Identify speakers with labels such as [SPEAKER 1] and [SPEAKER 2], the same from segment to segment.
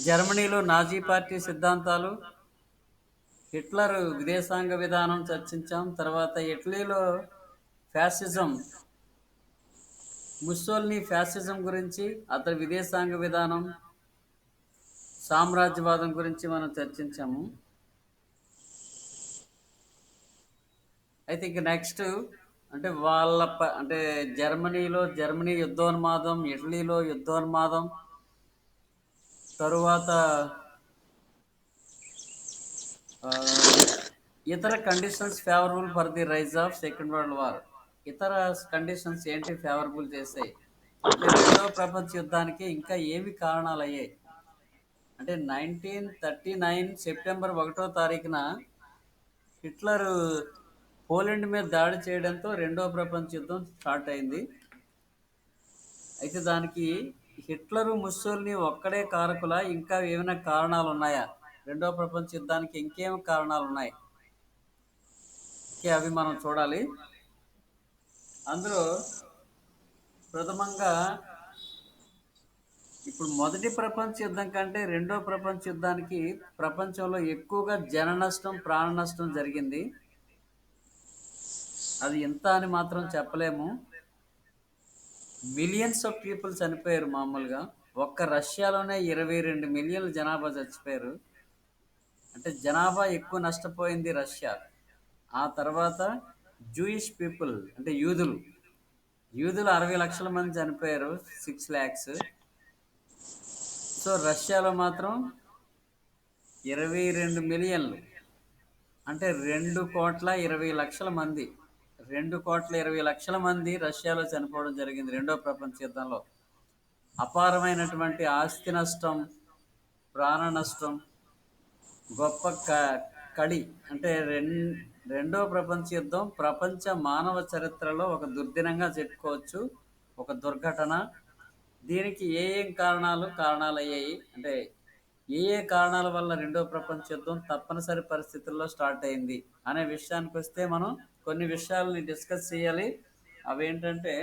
[SPEAKER 1] జర్మనీలో Nazi party సిద్ధాంతాలు, Hitler విదేశాంగ విధానం చర్చించాం. తర్వాత ఇటలీలో ఫ్యాసిజం, ముస్సోలినీ ఫ్యాసిజం గురించి, అతని విదేశాంగ విధానం, సామ్రాజ్యవాదం గురించి మనం చర్చించాము. అయితే ఇంక నెక్స్ట్ అంటే అంటే జర్మనీలో జర్మనీ యుద్ధోన్మాదం, ఇటలీలో యుద్ధోన్మాదం, తరువాత ఆ, ఇతర conditions favourable for the rise of second world war. ఇతర కండిషన్స్ ఏంటి ఫేవరబుల్ చేసాయి అంటే రెండవ ప్రపంచ యుద్ధానికి ఇంకా ఏమి కారణాలు అయ్యాయి అంటే 1939 సెప్టెంబర్ 1వ తారీఖున హిట్లర్ పోలాండ్ మీద దాడి చేయడంతో రెండవ ప్రపంచ యుద్ధం స్టార్ట్ అయింది. అయితే దానికి హిట్లరు ముస్సోలిని ఒక్కడే కారకులా, ఇంకా ఏమైనా కారణాలు ఉన్నాయా? రెండవ ప్రపంచ యుద్ధానికి ఇంకేమి కారణాలు ఉన్నాయి, అవి మనం చూడాలి. అందులో ప్రథమంగా ఇప్పుడు మొదటి ప్రపంచ యుద్ధం కంటే రెండో ప్రపంచ యుద్ధానికి ప్రపంచంలో ఎక్కువగా జన నష్టం, ప్రాణ నష్టం జరిగింది. అది ఎంత అని మాత్రం చెప్పలేము. మిలియన్స్ ఆఫ్ పీపుల్ చనిపోయారు. మామూలుగా ఒక్క రష్యాలోనే 22 మిలియన్ల జనాభా చచ్చిపోయారు. అంటే జనాభా ఎక్కువ నష్టపోయింది రష్యా. ఆ తర్వాత జూయిష్ పీపుల్ అంటే యూదులు 60 లక్షల మంది చనిపోయారు, 6 lakhs. సో రష్యాలో మాత్రం 22 మిలియన్లు అంటే 2,20,00,000 మంది, 2,20,00,000 మంది రష్యాలో చనిపోవడం జరిగింది రెండో ప్రపంచ యుద్ధంలో. అపారమైనటువంటి ఆస్తి నష్టం, ప్రాణ నష్టం, గొప్ప కడి అంటే రెండో ప్రపంచ యుద్ధం ప్రపంచ మానవ చరిత్రలో ఒక దుర్దినంగా చెప్పుకోవచ్చు, ఒక దుర్ఘటన. దీనికి ఏం కారణాలు అయ్యాయి అంటే ఏ కారణాల వల్ల రెండో ప్రపంచ యుద్ధం తప్పనిసరి పరిస్థితుల్లో స్టార్ట్ అయింది అనే విషయానికి వస్తే మనం కొన్ని విషయాలని డిస్కస్ చేయాలి. అవేంటంటే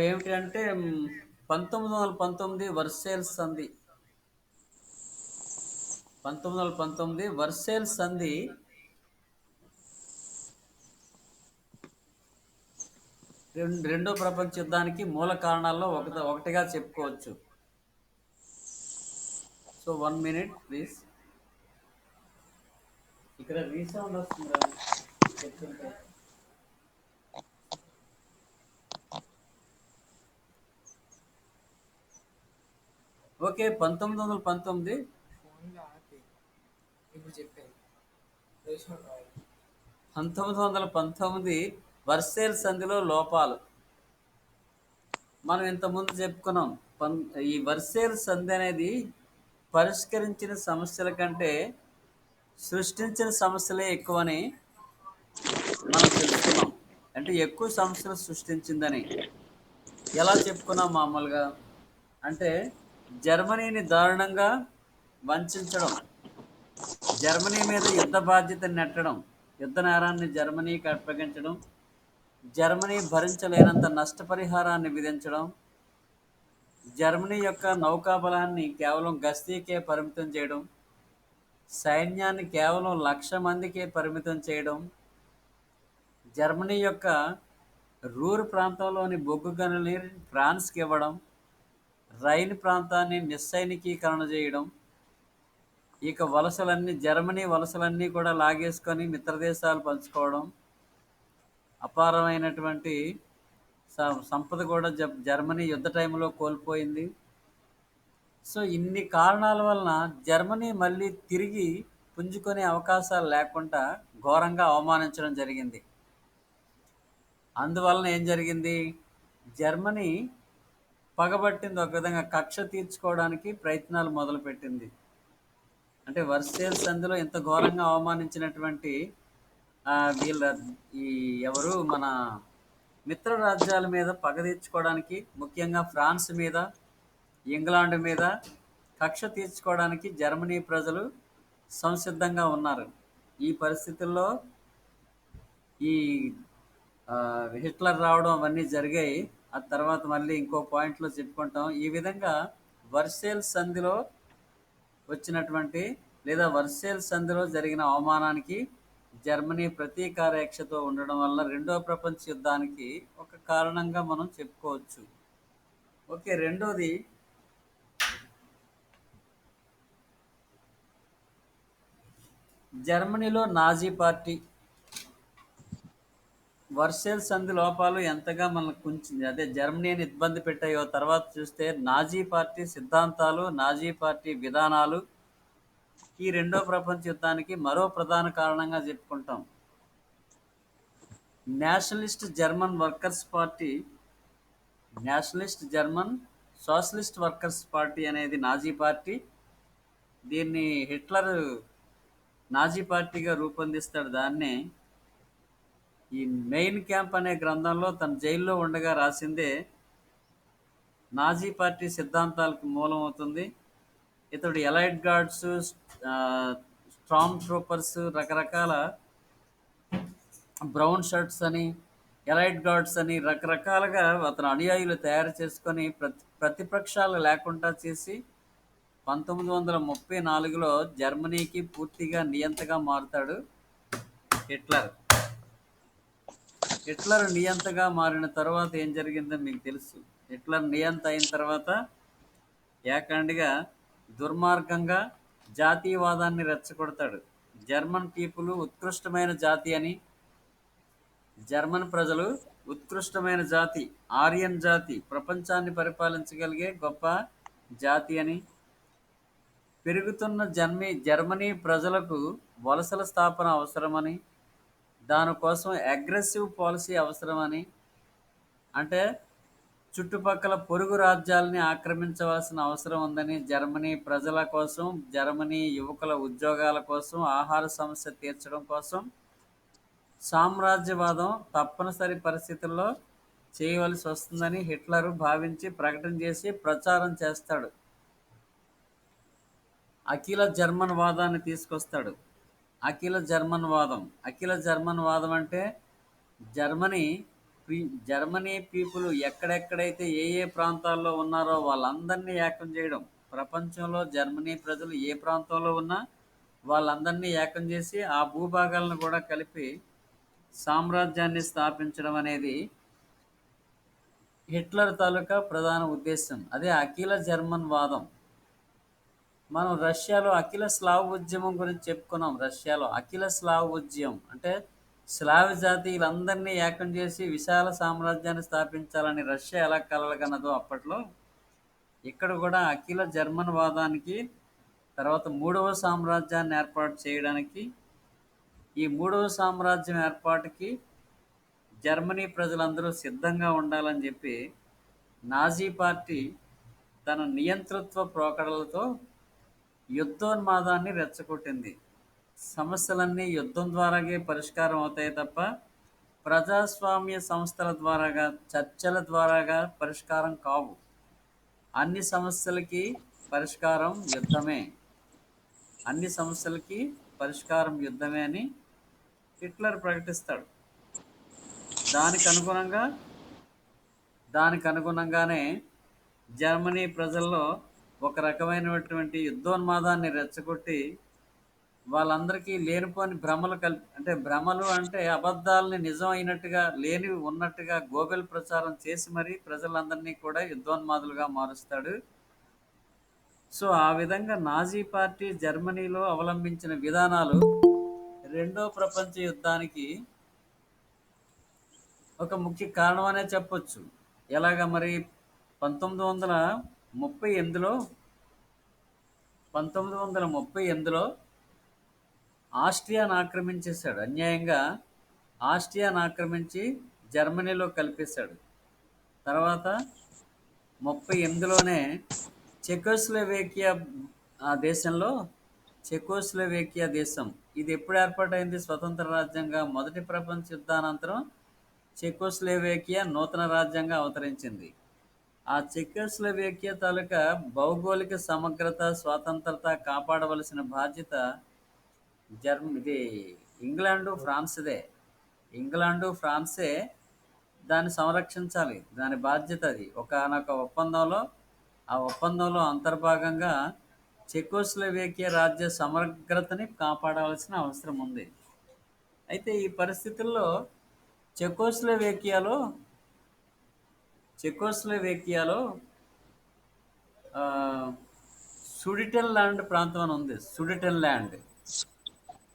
[SPEAKER 1] ఏమిటి అంటే 1919 వర్సేల్స్ సంధి. 1919 వర్సేల్స్ సంధి రెండో ప్రపంచ యుద్ధానికి మూల కారణాల్లో ఒకటిగా చెప్పుకోవచ్చు. So 1 minute please. ఇక్కడ రీసౌండ్ వస్తుందా? ఓకే. 1919 1919 వర్సేల్ సంధిలో లోపాలు మనం ఇంతకుముందు చెప్పుకున్నాం. ఈ వర్సేల్ సంధి అనేది పరిష్కరించిన సమస్యల కంటే సృష్టించిన సమస్యలే ఎక్కువని మనం తెలుసుకున్నాం. అంటే ఎక్కువ సమస్యలు సృష్టించిందని ఎలా చెప్పుకున్నాం మామూలుగా అంటే జర్మనీని దారుణంగా వంచడం, జర్మనీ మీద యుద్ధ బాధ్యతను నెట్టడం, యుద్ధ నేరాన్ని జర్మనీకి అప్పగించడం, జర్మనీ భరించలేనంత నష్టపరిహారాన్ని విధించడం, జర్మనీ యొక్క నౌకాబలాన్ని కేవలం గస్తీకే పరిమితం చేయడం, సైన్యాన్ని కేవలం 1,00,000 మందికే పరిమితం చేయడం, జర్మనీ యొక్క రూర్ ప్రాంతంలోని బొగ్గు గనుల్ని ఫ్రాన్స్కి ఇవ్వడం, రైన్ ప్రాంతాన్ని నిస్సైనికీకరణ చేయడం, ఇక జర్మనీ వలసలన్నీ కూడా లాగేసుకొని మిత్రదేశాలు పంచుకోవడం, అపారమైనటువంటి సంపద కూడా జర్మనీ యుద్ధ టైంలో కోల్పోయింది. సో ఇన్ని కారణాల వలన జర్మనీ మళ్ళీ తిరిగి పుంజుకునే అవకాశాలు లేకుండా ఘోరంగా అవమానించడం జరిగింది. అందువలన ఏం జరిగింది, జర్మనీ పగబట్టింది, ఒక విధంగా కక్ష తీర్చుకోవడానికి ప్రయత్నాలు మొదలుపెట్టింది. అంటే వర్సేల్ సంధిలో ఇంత ఘోరంగా అవమానించినటువంటి వీళ్ళ ఎవరు మన మిత్ర రాజ్యాల మీద పగ తీర్చుకోవడానికి, ముఖ్యంగా ఫ్రాన్స్ మీద, ఇంగ్లాండ్ మీద కక్ష తీర్చుకోవడానికి జర్మనీ ప్రజలు సంసిద్ధంగా ఉన్నారు. ఈ పరిస్థితుల్లో ఈ హిట్లర్ రావడం అవన్నీ జరిగాయి. ఆ తర్వాత మళ్ళీ ఇంకో పాయింట్లో చెప్పుకుంటాం. ఈ విధంగా వర్సేల్ సంధిలో వచ్చినటువంటి లేదా వర్సేల్ సంధిలో జరిగిన అవమానానికి జర్మనీ ప్రతీకారేక్షతో ఉండడం వల్ల రెండో ప్రపంచ యుద్ధానికి ఒక కారణంగా మనం చెప్పుకోవచ్చు. ఓకే, రెండోది జర్మనీలో నాజీ పార్టీ. వర్సేల్ సంధి లోపాలు ఎంతగా మనల్ని కుంచింది, అదే జర్మనీని ఇబ్బంది పెట్టాయో తర్వాత చూస్తే నాజీ పార్టీ సిద్ధాంతాలు, నాజీ పార్టీ విధానాలు ఈ రెండో ప్రపంచ యుద్ధానికి మరో ప్రధాన కారణంగా చెప్పుకుంటాం. Nationalist German workers party, Nationalist German socialist workers party అనేది నాజీ పార్టీ. దీన్ని హిట్లర్ నాజీ పార్టీగా రూపొందిస్తాడు. దాన్నే ఈ మెయిన్ క్యాంప్ అనే గ్రంథంలో తన జైల్లో ఉండగా రాసిందే నాజీ పార్టీ సిద్ధాంతాలకు మూలం అవుతుంది. ఇతడు ఎలైట్ గార్డ్స్, స్ట్రామ్ ట్రూపర్స్, రకరకాల బ్రౌన్ షర్ట్స్ అని, ఎలైట్ గార్డ్స్ అని రకరకాలుగా అతను అనుయాయులు తయారు చేసుకొని ప్రతిపక్షాలు లేకుండా చేసి 1934లో జర్మనీకి పూర్తిగా నియంతగా మారుతాడు హిట్లర్. హిట్లర్ నియంతగా మారిన తర్వాత ఏం జరిగిందో మీకు తెలుసు. హిట్లర్ నియంత అయిన తర్వాత ఏకాండిగా దుర్మార్గంగా జాతీయవాదాన్ని రెచ్చగొడతాడు. జర్మన్ పీపుల్ ఉత్కృష్టమైన జాతి అని, జర్మన్ ప్రజలు ఉత్కృష్టమైన జాతి, ఆర్యన్ జాతి, ప్రపంచాన్ని పరిపాలించగలిగే గొప్ప జాతి అని, పెరుగుతున్న జర్మనీ ప్రజలకు వలసల స్థాపన అవసరమని, దానికోసం అగ్రెసివ్ పాలసీ అవసరమని, అంటే చుట్టుపక్కల పొరుగు రాజ్యాలని ఆక్రమించవలసిన అవసరం ఉందని, జర్మనీ ప్రజల కోసం, జర్మనీ యువకుల ఉద్యోగాల కోసం, ఆహార సమస్య తీర్చడం కోసం సామ్రాజ్యవాదం తప్పనిసరి పరిస్థితుల్లో చేయవలసి వస్తుందని హిట్లర్ భావించి ప్రకటన చేసి ప్రచారం చేస్తాడు. అఖిల జర్మన్ వాదాన్ని తీసుకొస్తాడు. అఖిల జర్మన్ వాదం అంటే జర్మనీ జర్మనీ పీపుల్ ఎక్కడెక్కడైతే ఏ ఏ ప్రాంతాల్లో ఉన్నారో వాళ్ళందరినీ ఏకం చేయడం. ప్రపంచంలో జర్మనీ ప్రజలు ఏ ప్రాంతంలో ఉన్నా వాళ్ళందరినీ ఏకం చేసి ఆ భూభాగాలను కూడా కలిపి సామ్రాజ్యాన్ని స్థాపించడం అనేది హిట్లర్ తాలూకా ప్రధాన ఉద్దేశం. అదే అఖిల జర్మన్ వాదం. మనం రష్యాలో అఖిల స్లావ్ ఉద్యమం గురించి చెప్పుకున్నాం. రష్యాలో అఖిల స్లావ్ ఉద్యమం అంటే స్లావ్ జాతీయులందరినీ ఏకం చేసి విశాల సామ్రాజ్యాన్ని స్థాపించాలని రష్యా ఎలా కలలుగన్నదో అప్పట్లో, ఇక్కడ కూడా అఖిల జర్మన్ వాదానికి తర్వాత మూడవ సామ్రాజ్యాన్ని ఏర్పాటు చేయడానికి, ఈ మూడవ సామ్రాజ్యం ఏర్పాటుకి జర్మనీ ప్రజలందరూ సిద్ధంగా ఉండాలని చెప్పి నాజీ పార్టీ తన నియంతృత్వ పోకడలతో యుద్ధోన్మాదాన్ని రెచ్చగొట్టింది. సమస్యలన్నీ యుద్ధం ద్వారాగే పరిష్కారం అవుతాయి తప్ప ప్రజాస్వామ్య సంస్థల ద్వారాగా, చర్చల ద్వారాగా పరిష్కారం కావు. అన్ని సమస్యలకి పరిష్కారం యుద్ధమే, అన్ని సమస్యలకి పరిష్కారం యుద్ధమే అని హిట్లర్ ప్రకటిస్తాడు. దానికి అనుగుణంగా దానికి అనుగుణంగానే జర్మనీ ప్రజల్లో ఒక రకమైనటువంటి యుద్ధోన్మాదాన్ని రెచ్చగొట్టి వాళ్ళందరికీ లేనిపోని భ్రమలు అంటే భ్రమలు అంటే అబద్ధాలని నిజం అయినట్టుగా, లేనివి ఉన్నట్టుగా గోబెల్ ప్రచారం చేసి మరీ ప్రజలందరినీ కూడా యుద్ధోన్మాదులుగా మారుస్తాడు. సో ఆ విధంగా నాజీ పార్టీ జర్మనీలో అవలంబించిన విధానాలు రెండో ప్రపంచ యుద్ధానికి ఒక ముఖ్య కారణం అనే చెప్పొచ్చు. ఎలాగ మరి 1938లో 1938లో ఆస్ట్రియాను ఆక్రమించేశాడు. అన్యాయంగా ఆస్ట్రియాను ఆక్రమించి జర్మనీలో కలిపేశాడు. తర్వాత 38లోనే చెకోస్లోవేకియా దేశంలో, చెకోస్లోవేకియా దేశం ఇది ఎప్పుడు ఏర్పాటైంది స్వతంత్ర రాజ్యంగా? మొదటి ప్రపంచ యుద్ధానంతరం చెకోస్లోవేకియా నూతన రాజ్యంగా అవతరించింది. ఆ చెకోస్లోవేకియా తాలూకా భౌగోళిక సమగ్రత, స్వాతంత్రత కాపాడవలసిన బాధ్యత ఇది ఇంగ్లాండు ఫ్రాన్స్దే. ఇంగ్లాండు ఫ్రాన్సే దాన్ని సంరక్షించాలి. దాని బాధ్యత అది. ఒకానొక ఒప్పందంలో ఆ ఒప్పందంలో అంతర్భాగంగా చెకోస్లోవేకియా రాజ్య సమగ్రతని కాపాడాల్సిన అవసరం ఉంది. అయితే ఈ పరిస్థితుల్లో చెకోస్లోవేకియాలో చెకోస్లోవేకియాలో ఆహ్, సుడిటెన్‌లాండ్ ప్రాంతం అని ఉంది. సుడిటెన్‌లాండ్.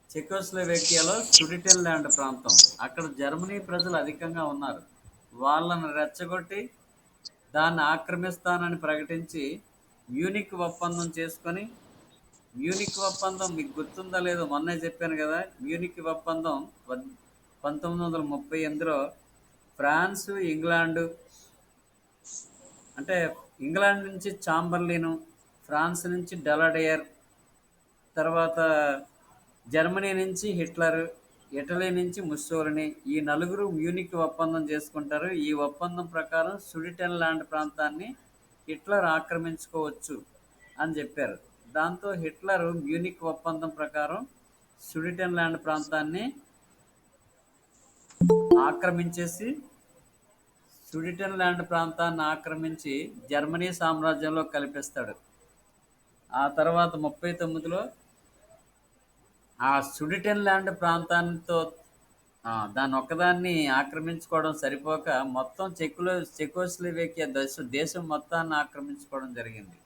[SPEAKER 1] చెకోస్లోవేకియాలో సుడిటెన్‌లాండ్ ప్రాంతం. అక్కడ జర్మనీ ప్రజలు అధికంగా ఉన్నారు. వాళ్ళని రెచ్చగొట్టి దాన్ని ఆక్రమిస్తానని ప్రకటించి మ్యూనిక్ ఒప్పందం చేసుకొని మ్యూనిక్ ఒప్పందం మీకు గుర్తుందో లేదో మొన్నే చెప్పాను కదా! మ్యూనిక్ ఒప్పందం 1938లో ఫ్రాన్సు, ఇంగ్లాండు అంటే ఇంగ్లాండ్ నుంచి చాంబర్లిను, ఫ్రాన్స్ నుంచి డెలడేర్, తర్వాత జర్మనీ నుంచి హిట్లర్, ఇటలీ నుంచి ముస్సోలిని ఈ నలుగురు మ్యూనిక్ ఒప్పందం చేసుకుంటారు. ఈ ఒప్పందం ప్రకారం సుడిటెన్లాండ్ ప్రాంతాన్ని హిట్లర్ ఆక్రమించుకోవచ్చు అని చెప్పారు. దాంతో హిట్లర్ మ్యూనిక్ ఒప్పందం ప్రకారం సుడిటెన్లాండ్ ప్రాంతాన్ని ఆక్రమించేసి సుడిటెన్లాండ్ ప్రాంతాన్ని ఆక్రమించి జర్మనీ సామ్రాజ్యంలో కలిపిస్తాడు. ఆ తర్వాత 39లో ఆ సుడిటెన్లాండ్ ప్రాంతాంతో దాన్ని ఒక్కదాన్ని ఆక్రమించుకోవడం సరిపోక మొత్తం చెకోస్లోవేకియా దేశం మొత్తాన్ని ఆక్రమించుకోవడం జరిగింది.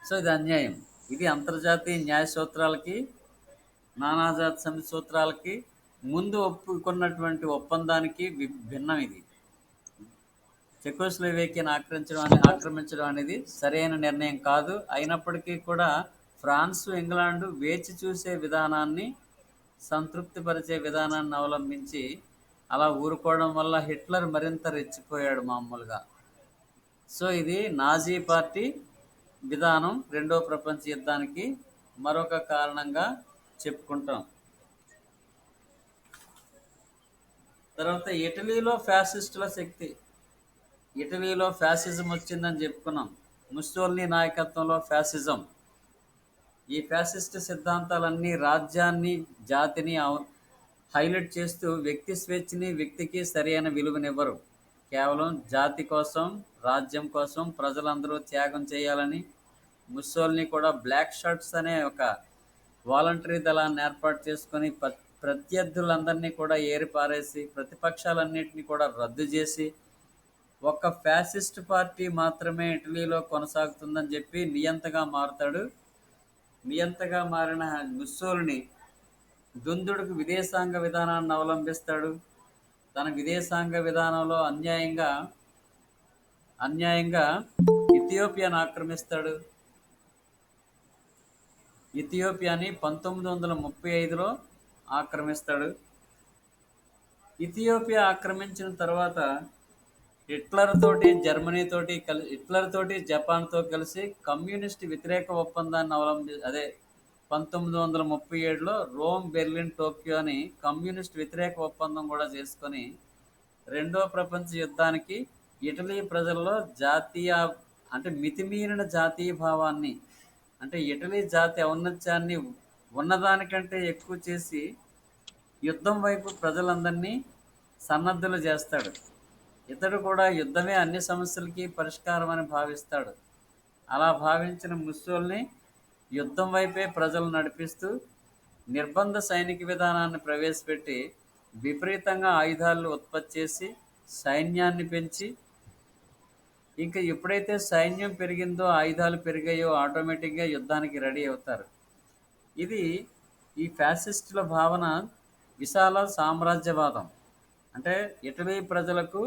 [SPEAKER 1] సో ఇది అన్యాయం. ఇది అంతర్జాతీయ న్యాయ సూత్రాలకి, నానాజాతి సమితి సూత్రాలకి ముందు ఒప్పుకున్నటువంటి ఒప్పందానికి భిన్నం ఇది. చెకోస్లోవేకియాను ఆక్రమించడం అనేది సరైన నిర్ణయం కాదు. అయినప్పటికీ కూడా ఫ్రాన్సు, ఇంగ్లాండు వేచి చూసే విధానాన్ని, సంతృప్తిపరిచే విధానాన్ని అవలంబించి అలా ఊరుకోవడం వల్ల హిట్లర్ మరింత రెచ్చిపోయాడు మామూలుగా. సో ఇది నాజీ పార్టీ విధానం రెండో ప్రపంచ యుద్ధానికి మరొక కారణంగా చెప్పుకుంటాం. తర్వాత ఇటలీలో ఫ్యాసిస్టుల శక్తి. ఇటలీలో ఫ్యాసిజం వచ్చిందని చెప్పుకున్నాం. ముస్సోలినీ నాయకత్వంలో ఫ్యాసిజం. ఈ ఫ్యాసిస్ట్ సిద్ధాంతాలన్నీ రాజ్యాన్ని, జాతిని హైలైట్ చేస్తూ వ్యక్తి స్వేచ్ఛని, వ్యక్తికి సరైన విలువనివ్వరు. కేవలం జాతి కోసం, రాజ్యం కోసం ప్రజలందరూ త్యాగం చేయాలని ముస్సోలినీ కూడా బ్లాక్ షర్ట్స్ అనే ఒక వాలంటరీ దళాన్ని ఏర్పాటు చేసుకొని ప్రత్యర్థులందరినీ కూడా ఏరిపారేసి ప్రతిపక్షాలన్నింటినీ కూడా రద్దు చేసి ఒక్క ఫ్యాసిస్ట్ పార్టీ మాత్రమే ఇటలీలో కొనసాగుతుందని చెప్పి నియంతగా మారుతాడు. నియంతగా మారిన ముస్సోలినీ దుందుడుకు విదేశాంగ విధానాన్ని అవలంబిస్తాడు. తన విదేశాంగ విధానంలో అన్యాయంగా ఇథియోపియాను ఆక్రమిస్తాడు. ఇథియోపియాని 1935లో ఆక్రమిస్తాడు. ఇథియోపియా ఆక్రమించిన తర్వాత హిట్లర్ తోటి జపాన్తో కలిసి కమ్యూనిస్ట్ వ్యతిరేక ఒప్పందాన్ని అదే 1937లో రోమ్, బెర్లిన్, టోక్యో అని కమ్యూనిస్ట్ వ్యతిరేక ఒప్పందం కూడా చేసుకొని రెండో ప్రపంచ యుద్ధానికి ఇటలీ ప్రజల్లో మితిమీరిన జాతీయ భావాన్ని, అంటే ఇటలీ జాతి ఔన్నత్యాన్ని ఉన్నదానికంటే ఎక్కువ చేసి యుద్ధం వైపు ప్రజలందరినీ సన్నద్ధులు చేస్తాడు. ఇతడు కూడా యుద్ధమే అన్ని సమస్యలకి పరిష్కారం అని భావిస్తాడు. అలా భావించిన ముస్సోలినీ యుద్ధం వైపే ప్రజలు నడిపిస్తూ నిర్బంధ సైనిక విధానాన్ని ప్రవేశపెట్టి విపరీతంగా ఆయుధాలను ఉత్పత్తి చేసి సైన్యాన్ని పెంచి, ఇంకా ఎప్పుడైతే సైన్యం పెరిగిందో, ఆయుధాలు పెరిగాయో ఆటోమేటిక్గా యుద్ధానికి రెడీ అవుతారు. ఇది ఈ ఫ్యాసిస్టుల భావన విశాల సామ్రాజ్యవాదం. అంటే ఇటలీ ప్రజలకు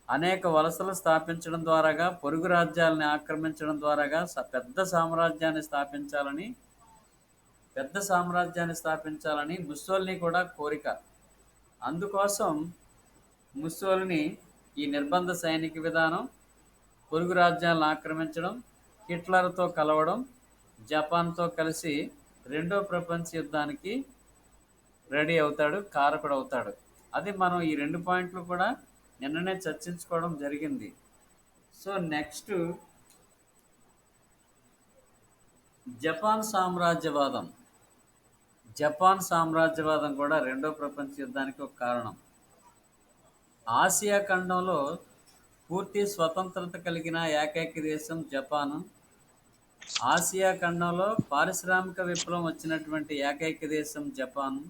[SPEAKER 1] అనేక వలసలు స్థాపించడం ద్వారాగా, పొరుగు రాజ్యాలని ఆక్రమించడం ద్వారాగా పెద్ద సామ్రాజ్యాన్ని స్థాపించాలని ముస్సోలినీ కూడా కోరిక. అందుకోసం ముస్సోలినీ ఈ నిర్బంధ సైనిక విధానం, పొరుగు రాజ్యాలను ఆక్రమించడం, హిట్లర్తో కలవడం, జపాన్తో కలిసి రెండో ప్రపంచ యుద్ధానికి రెడీ అవుతాడు, కారకుడు అవుతాడు. అది మనం ఈ 2 పాయింట్లు కూడా నిన్ననే చర్చించుకోవడం జరిగింది. సో నెక్స్ట్ జపాన్ సామ్రాజ్యవాదం. జపాన్ సామ్రాజ్యవాదం కూడా రెండో ప్రపంచ యుద్ధానికి ఒక కారణం. ఆసియా ఖండంలో పూర్తి స్వతంత్రత కలిగిన ఏకైక దేశం జపాను. ఆసియా ఖండంలో పారిశ్రామిక విప్లవం వచ్చినటువంటి ఏకైక దేశం జపాను.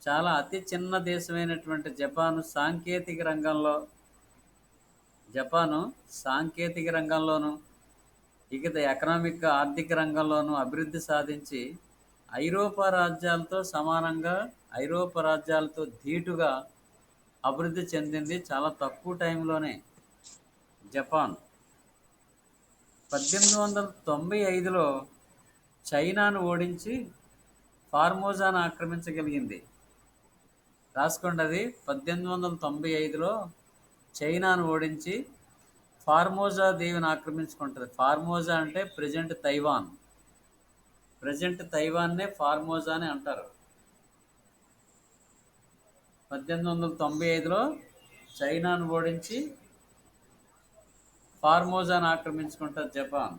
[SPEAKER 1] చాలా అతి చిన్న దేశమైనటువంటి జపాను సాంకేతిక రంగంలోను, ఇక ఎకనామిక్ ఆర్థిక రంగంలోనూ అభివృద్ధి సాధించి ఐరోపా రాజ్యాలతో సమానంగా, ఐరోపా రాజ్యాలతో ధీటుగా అభివృద్ధి చెందింది చాలా తక్కువ టైంలోనే జపాన్. 1895లో చైనాను ఓడించి ఫార్మోజాను ఆక్రమించగలిగింది. రాసుకోండి, అది 1895లో చైనాను ఓడించి ఫార్మోజా దీవిని ఆక్రమించుకుంటుంది. ఫార్మోజా అంటే ప్రజెంట్ తైవాన్నే ఫార్మోజా అని అంటారు. 1895లో చైనాను ఓడించి ఫార్మోజాను ఆక్రమించుకుంటుంది జపాన్.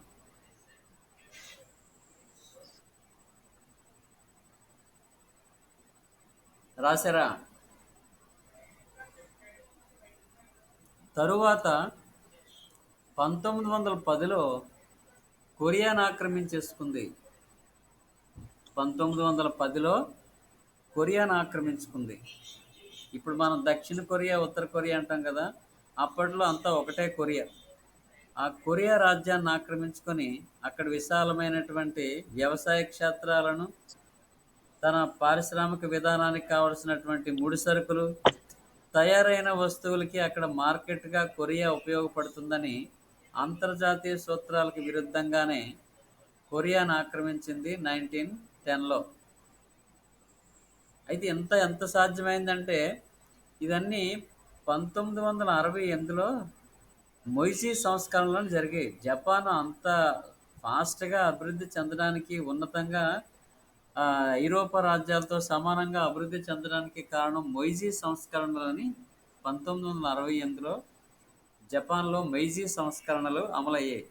[SPEAKER 1] రాశారా? తరువాత 1910లో కొరియాను ఆక్రమించేసుకుంది. 1910లో కొరియాను ఆక్రమించుకుంది. ఇప్పుడు మనం దక్షిణ కొరియా, ఉత్తర కొరియా అంటాం కదా, అప్పట్లో అంతా ఒకటే కొరియా. ఆ కొరియా రాజ్యాన్ని ఆక్రమించుకొని అక్కడ విశాలమైనటువంటి వ్యవసాయ క్షేత్రాలను, తన పారిశ్రామిక విధానానికి కావలసినటువంటి ముడి సరుకులు, తయారైన వస్తువులకి అక్కడ మార్కెట్గా కొరియా ఉపయోగపడుతుందని అంతర్జాతీయ సూత్రాలకు విరుద్ధంగానే కొరియాను ఆక్రమించింది 1910లో. అయితే ఎంత సాధ్యమైందంటే ఇవన్నీ 1968లో మొయిజీ సంస్కరణలు జరిగాయి. జపాన్ అంత ఫాస్ట్గా అభివృద్ధి చెందడానికి, ఉన్నతంగా ఐరోపా రాజ్యాలతో సమానంగా అభివృద్ధి చెందడానికి కారణం మొయిజీ సంస్కరణలని. 1968లో జపాన్లో మొయిజీ సంస్కరణలు అమలయ్యాయి.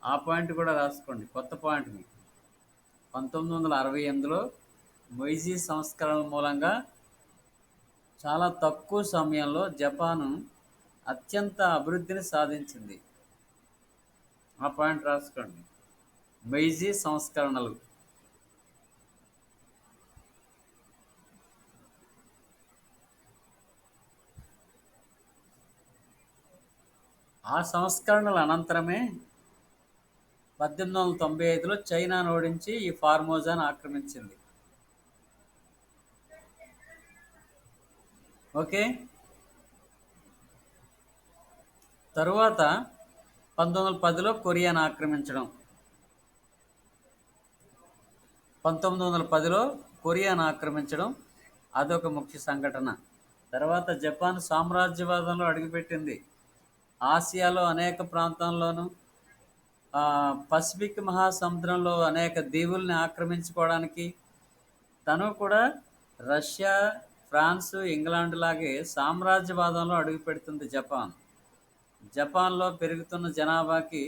[SPEAKER 1] ఆ పాయింట్ కూడా రాసుకోండి, కొత్త పాయింట్ మీకు. 1968లో మొయిజీ సంస్కరణల మూలంగా చాలా తక్కువ సమయంలో జపాను అత్యంత అభివృద్ధిని సాధించింది. ఆ పాయింట్ రాసుకోండి, మొయిజీ సంస్కరణలు. ఆ సంస్కరణల అనంతరమే 1895లో చైనాను ఓడించి ఈ ఫార్మోజాను ఆక్రమించింది. ఓకే. తరువాత 1910లో కొరియాను ఆక్రమించడం. 1910లో కొరియాను ఆక్రమించడం అదొక ముఖ్య సంఘటన. తర్వాత జపాన్ సామ్రాజ్యవాదంలో అడుగుపెట్టింది. ఆసియాలో అనేక ప్రాంతాల్లోనూ, పసిఫిక్ మహాసముద్రంలో అనేక దీవుల్ని ఆక్రమించుకోవడానికి తను కూడా రష్యా, ఫ్రాన్సు, ఇంగ్లాండ్ లాగే సామ్రాజ్యవాదంలో అడుగుపెడుతుంది జపాన్. జపాన్లో పెరుగుతున్న జనాభాకి,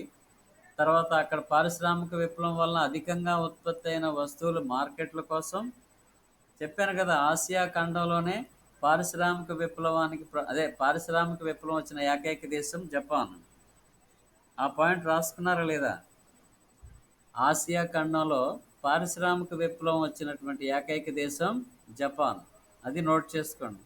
[SPEAKER 1] తర్వాత అక్కడ పారిశ్రామిక విప్లవం వల్ల అధికంగా ఉత్పత్తి అయిన వస్తువులు మార్కెట్ల కోసం, చెప్పాను కదా, ఆసియా ఖండంలోనే పారిశ్రామిక విప్లవం వచ్చిన ఏకైక దేశం జపాన్. ఆ పాయింట్ రాసుకున్నారా లేదా? ఆసియా ఖండంలో పారిశ్రామిక విప్లవం వచ్చినటువంటి ఏకైక దేశం జపాన్. అది నోట్ చేసుకోండి.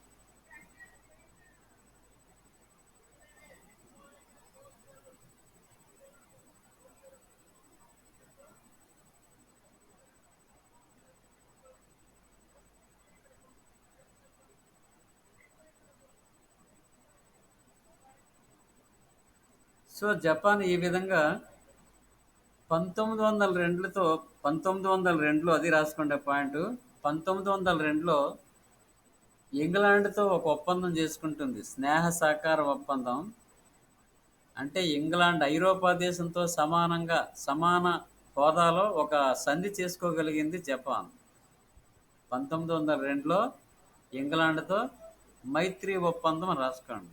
[SPEAKER 1] సో జపాన్ ఈ విధంగా 1902లో అది రాసుకోండి పాయింట్. 1902లో ఇంగ్లాండ్తో ఒక ఒప్పందం చేసుకుంటుంది, స్నేహ సహకార ఒప్పందం. అంటే ఇంగ్లాండ్ ఐరోపా దేశంతో సమాన హోదాలో ఒక సంధి చేసుకోగలిగింది జపాన్. 1902లో ఇంగ్లాండ్తో మైత్రి ఒప్పందం రాసుకోండి.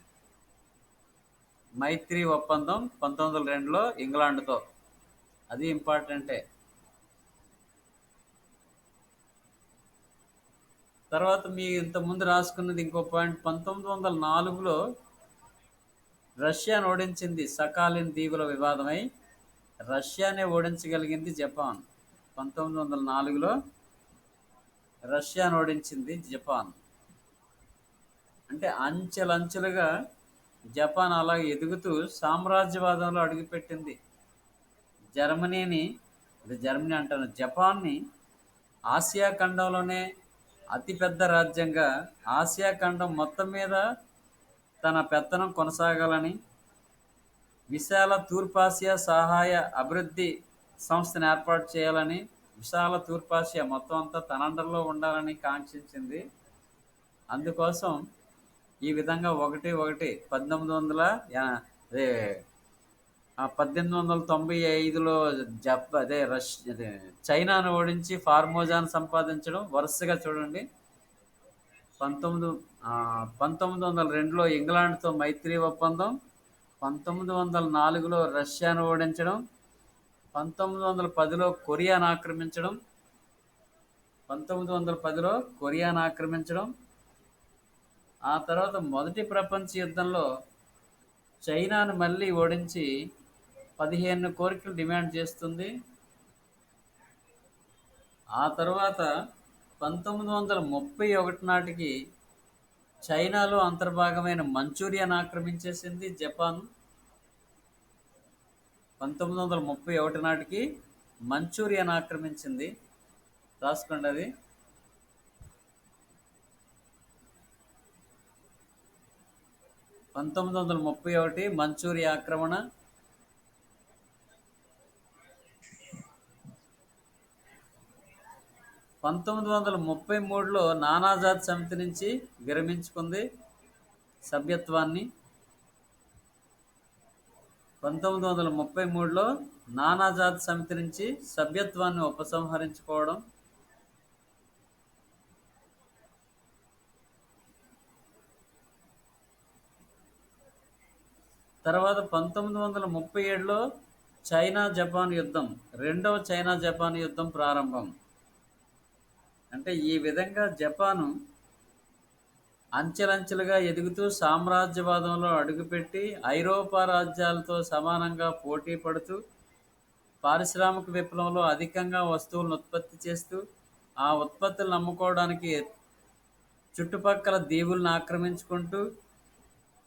[SPEAKER 1] మైత్రి ఒప్పందం 1902లో ఇంగ్లాండ్తో, అది ఇంపార్టెంటే. తర్వాత మీ ఇంతకుముందు రాసుకున్నది ఇంకో పాయింట్, 1904లో రష్యాను ఓడించింది సకాలిన్ దీవుల వివాదమై. రష్యానే ఓడించగలిగింది జపాన్. 1904లో రష్యాను ఓడించింది జపాన్. అంటే అంచెలంచెలుగా జపాన్ అలా ఎదుగుతూ సామ్రాజ్యవాదంలో అడుగుపెట్టింది. జర్మనీని, అంటే జర్మనీ అంటాను, జపాన్ని ఆసియా ఖండంలోనే అతిపెద్ద రాజ్యంగా, ఆసియా ఖండం మొత్తం మీద తన పెత్తనం కొనసాగాలని, విశాల తూర్పాసియా సహాయ అభివృద్ధి సంస్థను ఏర్పాటు చేయాలని, విశాల తూర్పాసియా మొత్తం అంతా తన అండర్లో ఉండాలని కాంక్షించింది. అందుకోసం ఈ విధంగా 1895లో చైనాను ఓడించి ఫార్మోజాను సంపాదించడం. వరుసగా చూడండి, 19 1902లో ఇంగ్లాండ్తో మైత్రి ఒప్పందం, 1904లో రష్యాను ఓడించడం, 1910లో కొరియాను ఆక్రమించడం, 1910లో కొరియాను ఆక్రమించడం. ఆ తర్వాత మొదటి ప్రపంచ యుద్ధంలో చైనాను మళ్ళీ ఓడించి 15 కోరికలు డిమాండ్ చేస్తుంది. ఆ తర్వాత 1931 నాటికి చైనాలో అంతర్భాగమైన మంచూరియాను ఆక్రమించేసింది జపాన్. 1931 నాటికి మంచూరియాను ఆక్రమించింది. రాసుకోండి అది. 1931 మంచూరియా ఆక్రమణ. 1933లో నానాజాతి సమితి నుంచి విరమించుకుంది సభ్యత్వాన్ని. 1933లో నానాజాతి సమితి నుంచి సభ్యత్వాన్ని ఉపసంహరించుకోవడం. తర్వాత 1937లో చైనా జపాన్ యుద్ధం, రెండవ చైనా జపాన్ యుద్ధం ప్రారంభం. అంటే ఈ విధంగా జపాను అంచెలంచెలుగా ఎదుగుతూ సామ్రాజ్యవాదంలో అడుగుపెట్టి ఐరోపా రాజ్యాలతో సమానంగా పోటీ పడుతూ పారిశ్రామిక విప్లవంలో అధికంగా వస్తువులను ఉత్పత్తి చేస్తూ, ఆ ఉత్పత్తులను అమ్ముకోవడానికి చుట్టుపక్కల దీవులను ఆక్రమించుకుంటూ,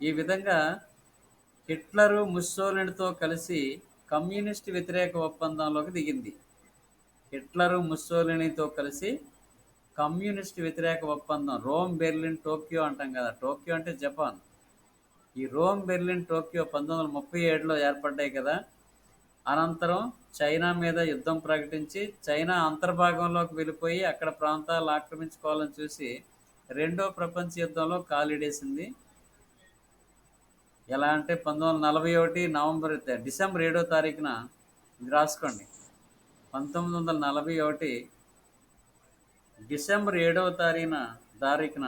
[SPEAKER 1] ఈ విధంగా హిట్లరు ముస్సోలినీతో కలిసి కమ్యూనిస్ట్ వ్యతిరేక ఒప్పందంలోకి దిగింది. హిట్లరు ముస్సోలినీతో కలిసి కమ్యూనిస్ట్ వ్యతిరేక ఒప్పందం, రోమ్ బెర్లిన్ టోక్యో అంటాం కదా, టోక్యో అంటే జపాన్. ఈ రోమ్ బెర్లిన్ టోక్యో 1937లో ఏర్పడ్డాయి కదా. అనంతరం చైనా మీద యుద్ధం ప్రకటించి చైనా అంతర్భాగంలోకి వెళ్ళిపోయి అక్కడ ప్రాంతాలను ఆక్రమించుకోవాలని చూసి రెండో ప్రపంచ యుద్ధంలో కాలిడేసింది. ఎలా అంటే 1941 డిసెంబర్ 7వ తారీఖున, ఇది రాసుకోండి, 1941 డిసెంబర్ 7వ తారీఖున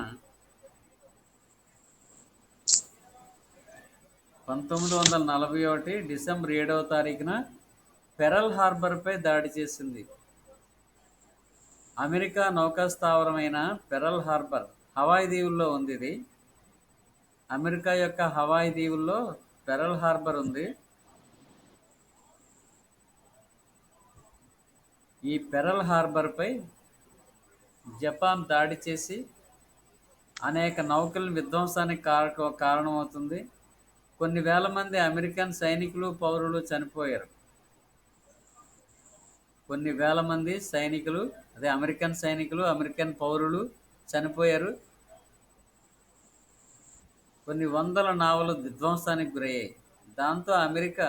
[SPEAKER 1] 1941 డిసెంబర్ 7వ తారీఖున పెరల్ హార్బర్పై దాడి చేసింది. అమెరికా నౌకాస్థావరమైన పెరల్ హార్బర్ హవాయి దీవుల్లో ఉంది. ఇది అమెరికా యొక్క హవాయి దీవుల్లో పెరల్ హార్బర్ ఉంది. ఈ పెరల్ హార్బర్పై జపాన్ దాడి చేసి అనేక నౌకలను విధ్వంసానికి కారణమవుతుంది. కొన్ని వేల మంది అమెరికన్ సైనికులు, పౌరులు చనిపోయారు. కొన్ని వేల మంది సైనికులు, అదే అమెరికన్ సైనికులు, అమెరికన్ పౌరులు చనిపోయారు. కొన్ని వందల నావలు విధ్వంసానికి గురయ్యాయి. దాంతో అమెరికా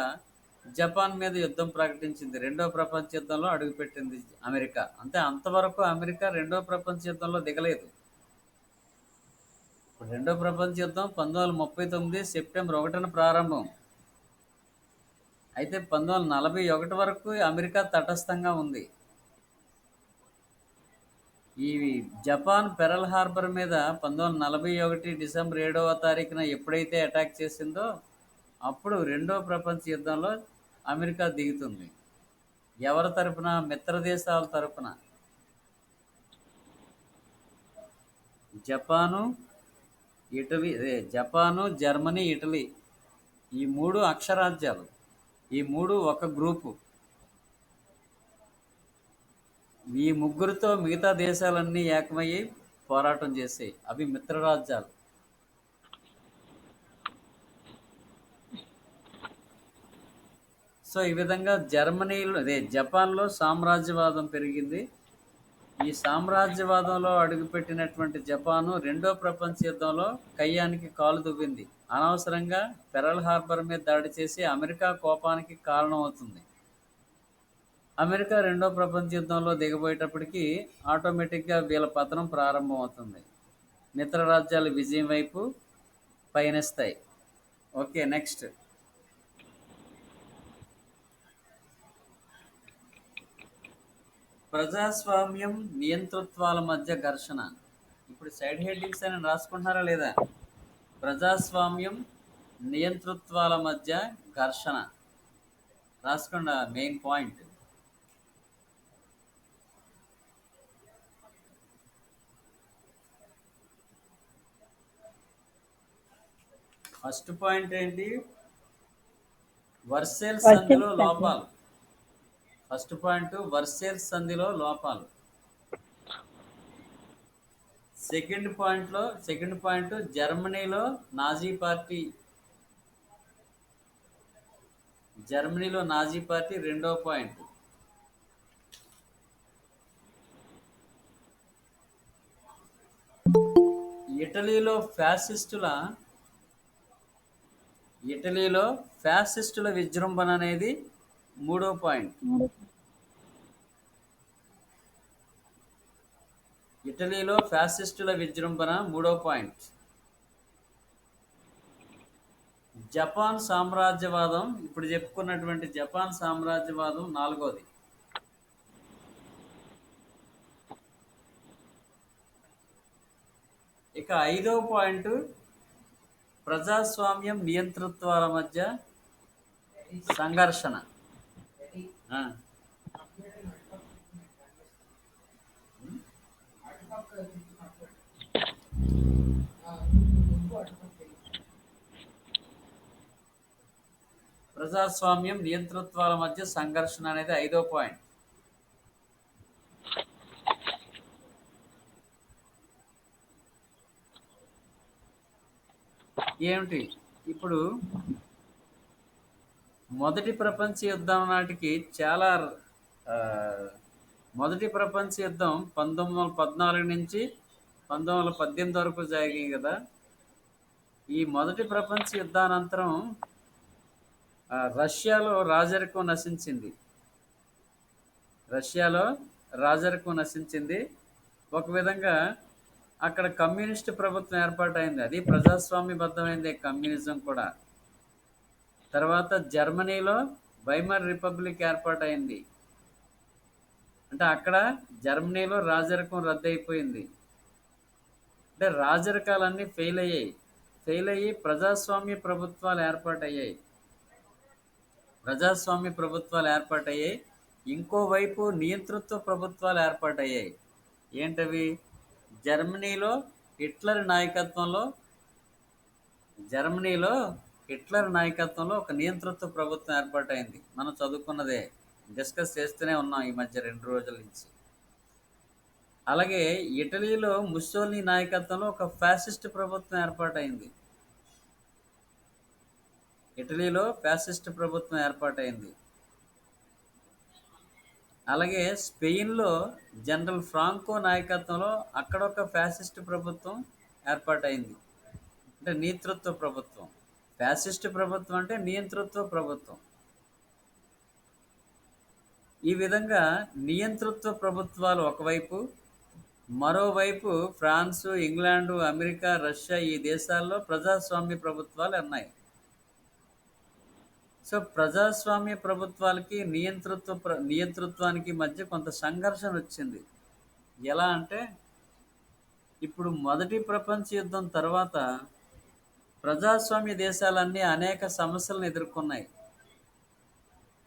[SPEAKER 1] జపాన్ మీద యుద్ధం ప్రకటించింది. రెండో ప్రపంచ యుద్ధంలో అడుగుపెట్టింది అమెరికా. అంతవరకు అమెరికా రెండో ప్రపంచ యుద్ధంలో దిగలేదు. రెండో ప్రపంచ యుద్ధం 1939 సెప్టెంబర్ 1న ప్రారంభం. అయితే 1941 వరకు అమెరికా తటస్థంగా ఉంది. ఈ జపాన్ పెరల్ హార్బర్ మీద 1941 డిసెంబర్ 7వ తారీఖున ఎప్పుడైతే అటాక్ చేసిందో అప్పుడు రెండో ప్రపంచ యుద్ధంలో అమెరికా దిగుతుంది. ఎవరి తరపున? మిత్రదేశాల తరపున. జపాను, జపాను, జర్మనీ, ఇటలీ, ఈ మూడు అక్షరాజ్యాలు. ఈ మూడు ఒక గ్రూపు. ఈ ముగ్గురితో మిగతా దేశాలన్నీ ఏకమయ్యి పోరాటం చేసాయి. అవి మిత్రరాజ్యాలు. సో ఈ విధంగా జర్మనీలో జపాన్లో సామ్రాజ్యవాదం పెరిగింది. ఈ సామ్రాజ్యవాదంలో అడుగుపెట్టినటువంటి జపాను రెండో ప్రపంచ యుద్ధంలో కయ్యానికి కాలు దువ్వింది. అనవసరంగా పెరల్ హార్బర్ మీద దాడి చేసి అమెరికా కోపానికి కారణమవుతుంది. అమెరికా రెండో ప్రపంచ యుద్ధంలో దిగబోయేటప్పటికి ఆటోమేటిక్గా వీళ్ళ పతనం ప్రారంభమవుతుంది. మిత్ర రాజ్యాలు విజయం వైపు పయనిస్తాయి. Okay, next. ప్రజాస్వామ్యం, నియంతృత్వాల మధ్య ఘర్షణ. ఇప్పుడు సైడ్ హెడ్డింగ్స్ అని రాసుకుంటున్నారా లేదా? ప్రజాస్వామ్యం, నియంతృత్వాల మధ్య ఘర్షణ రాసుకోండి. Main point. ఫస్ట్ పాయింట్ ఏంటి? వర్సెల్ సంధిలో లోపాలు. ఫస్ట్ పాయింట్ వర్సెల్ సంధిలో లోపాలు. సెకండ్ పాయింట్ జర్మనీలో నాజీ పార్టీ రెండో పాయింట్. ఇటలీలో ఫ్యాసిస్టుల విజృంభణ అనేది మూడో పాయింట్. ఇటలీలో ఫ్యాసిస్టుల విజృంభణ మూడో పాయింట్. జపాన్ సామ్రాజ్యవాదం, ఇప్పుడు చెప్పుకున్నటువంటి జపాన్ సామ్రాజ్యవాదం నాలుగోది. ఇక ఐదో పాయింట్ ప్రజాస్వామ్యం, నియంతృత్వాల మధ్య సంఘర్షణ. ప్రజాస్వామ్యం, నియంతృత్వాల మధ్య సంఘర్షణ అనేది ఐదో పాయింట్. ఏమిటి? ఇప్పుడు మొదటి ప్రపంచ యుద్ధం నాటికి మొదటి ప్రపంచ యుద్ధం 1914 నుంచి 1918 వరకు జరిగాయి కదా. ఈ మొదటి ప్రపంచ యుద్ధానంతరం రష్యాలో రాజరికం నశించింది. ఒక విధంగా అక్కడ కమ్యూనిస్ట్ ప్రభుత్వం ఏర్పాటైంది. అది ప్రజాస్వామ్యబద్ధమైంది కమ్యూనిజం కూడా. తర్వాత జర్మనీలో వైమర్ రిపబ్లిక్ ఏర్పాటైంది. అంటే అక్కడ జర్మనీలో రాజరికం రద్దయిపోయింది. అంటే రాజరికాలన్నీ ఫెయిల్ అయ్యి ప్రజాస్వామ్య ప్రభుత్వాలు ఏర్పాటయ్యాయి. ఇంకోవైపు నియంతృత్వ ప్రభుత్వాలు ఏర్పాటయ్యాయి. ఏంటవి? జర్మనీలో హిట్లర్ నాయకత్వంలో ఒక నియంతృత్వ ప్రభుత్వం ఏర్పాటైంది. మనం చదువుకున్నదే, డిస్కస్ చేస్తూనే ఉన్నాం ఈ మధ్య 2 రోజుల నుంచి. అలాగే ఇటలీలో ముస్సోలినీ నాయకత్వంలో ఒక ఫ్యాసిస్ట్ ప్రభుత్వం ఏర్పాటైంది. అలాగే స్పెయిన్లో జనరల్ ఫ్రాంకో నాయకత్వంలో అక్కడ ఒక ఫ్యాసిస్ట్ ప్రభుత్వం ఏర్పాటైంది. అంటే నియంతృత్వ ప్రభుత్వం. ఫ్యాసిస్ట్ ప్రభుత్వం అంటే నియంతృత్వ ప్రభుత్వం. ఈ విధంగా నియంతృత్వ ప్రభుత్వాలు ఒకవైపు, మరోవైపు ఫ్రాన్సు, ఇంగ్లాండు, అమెరికా, రష్యా ఈ దేశాల్లో ప్రజాస్వామ్య ప్రభుత్వాలు ఉన్నాయి. సో ప్రజాస్వామ్య ప్రభుత్వాలకి నియంతృత్వానికి మధ్య కొంత సంఘర్షణ వచ్చింది. ఎలా అంటే, ఇప్పుడు మొదటి ప్రపంచ యుద్ధం తర్వాత ప్రజాస్వామ్య దేశాలన్నీ అనేక సమస్యలను ఎదుర్కొన్నాయి.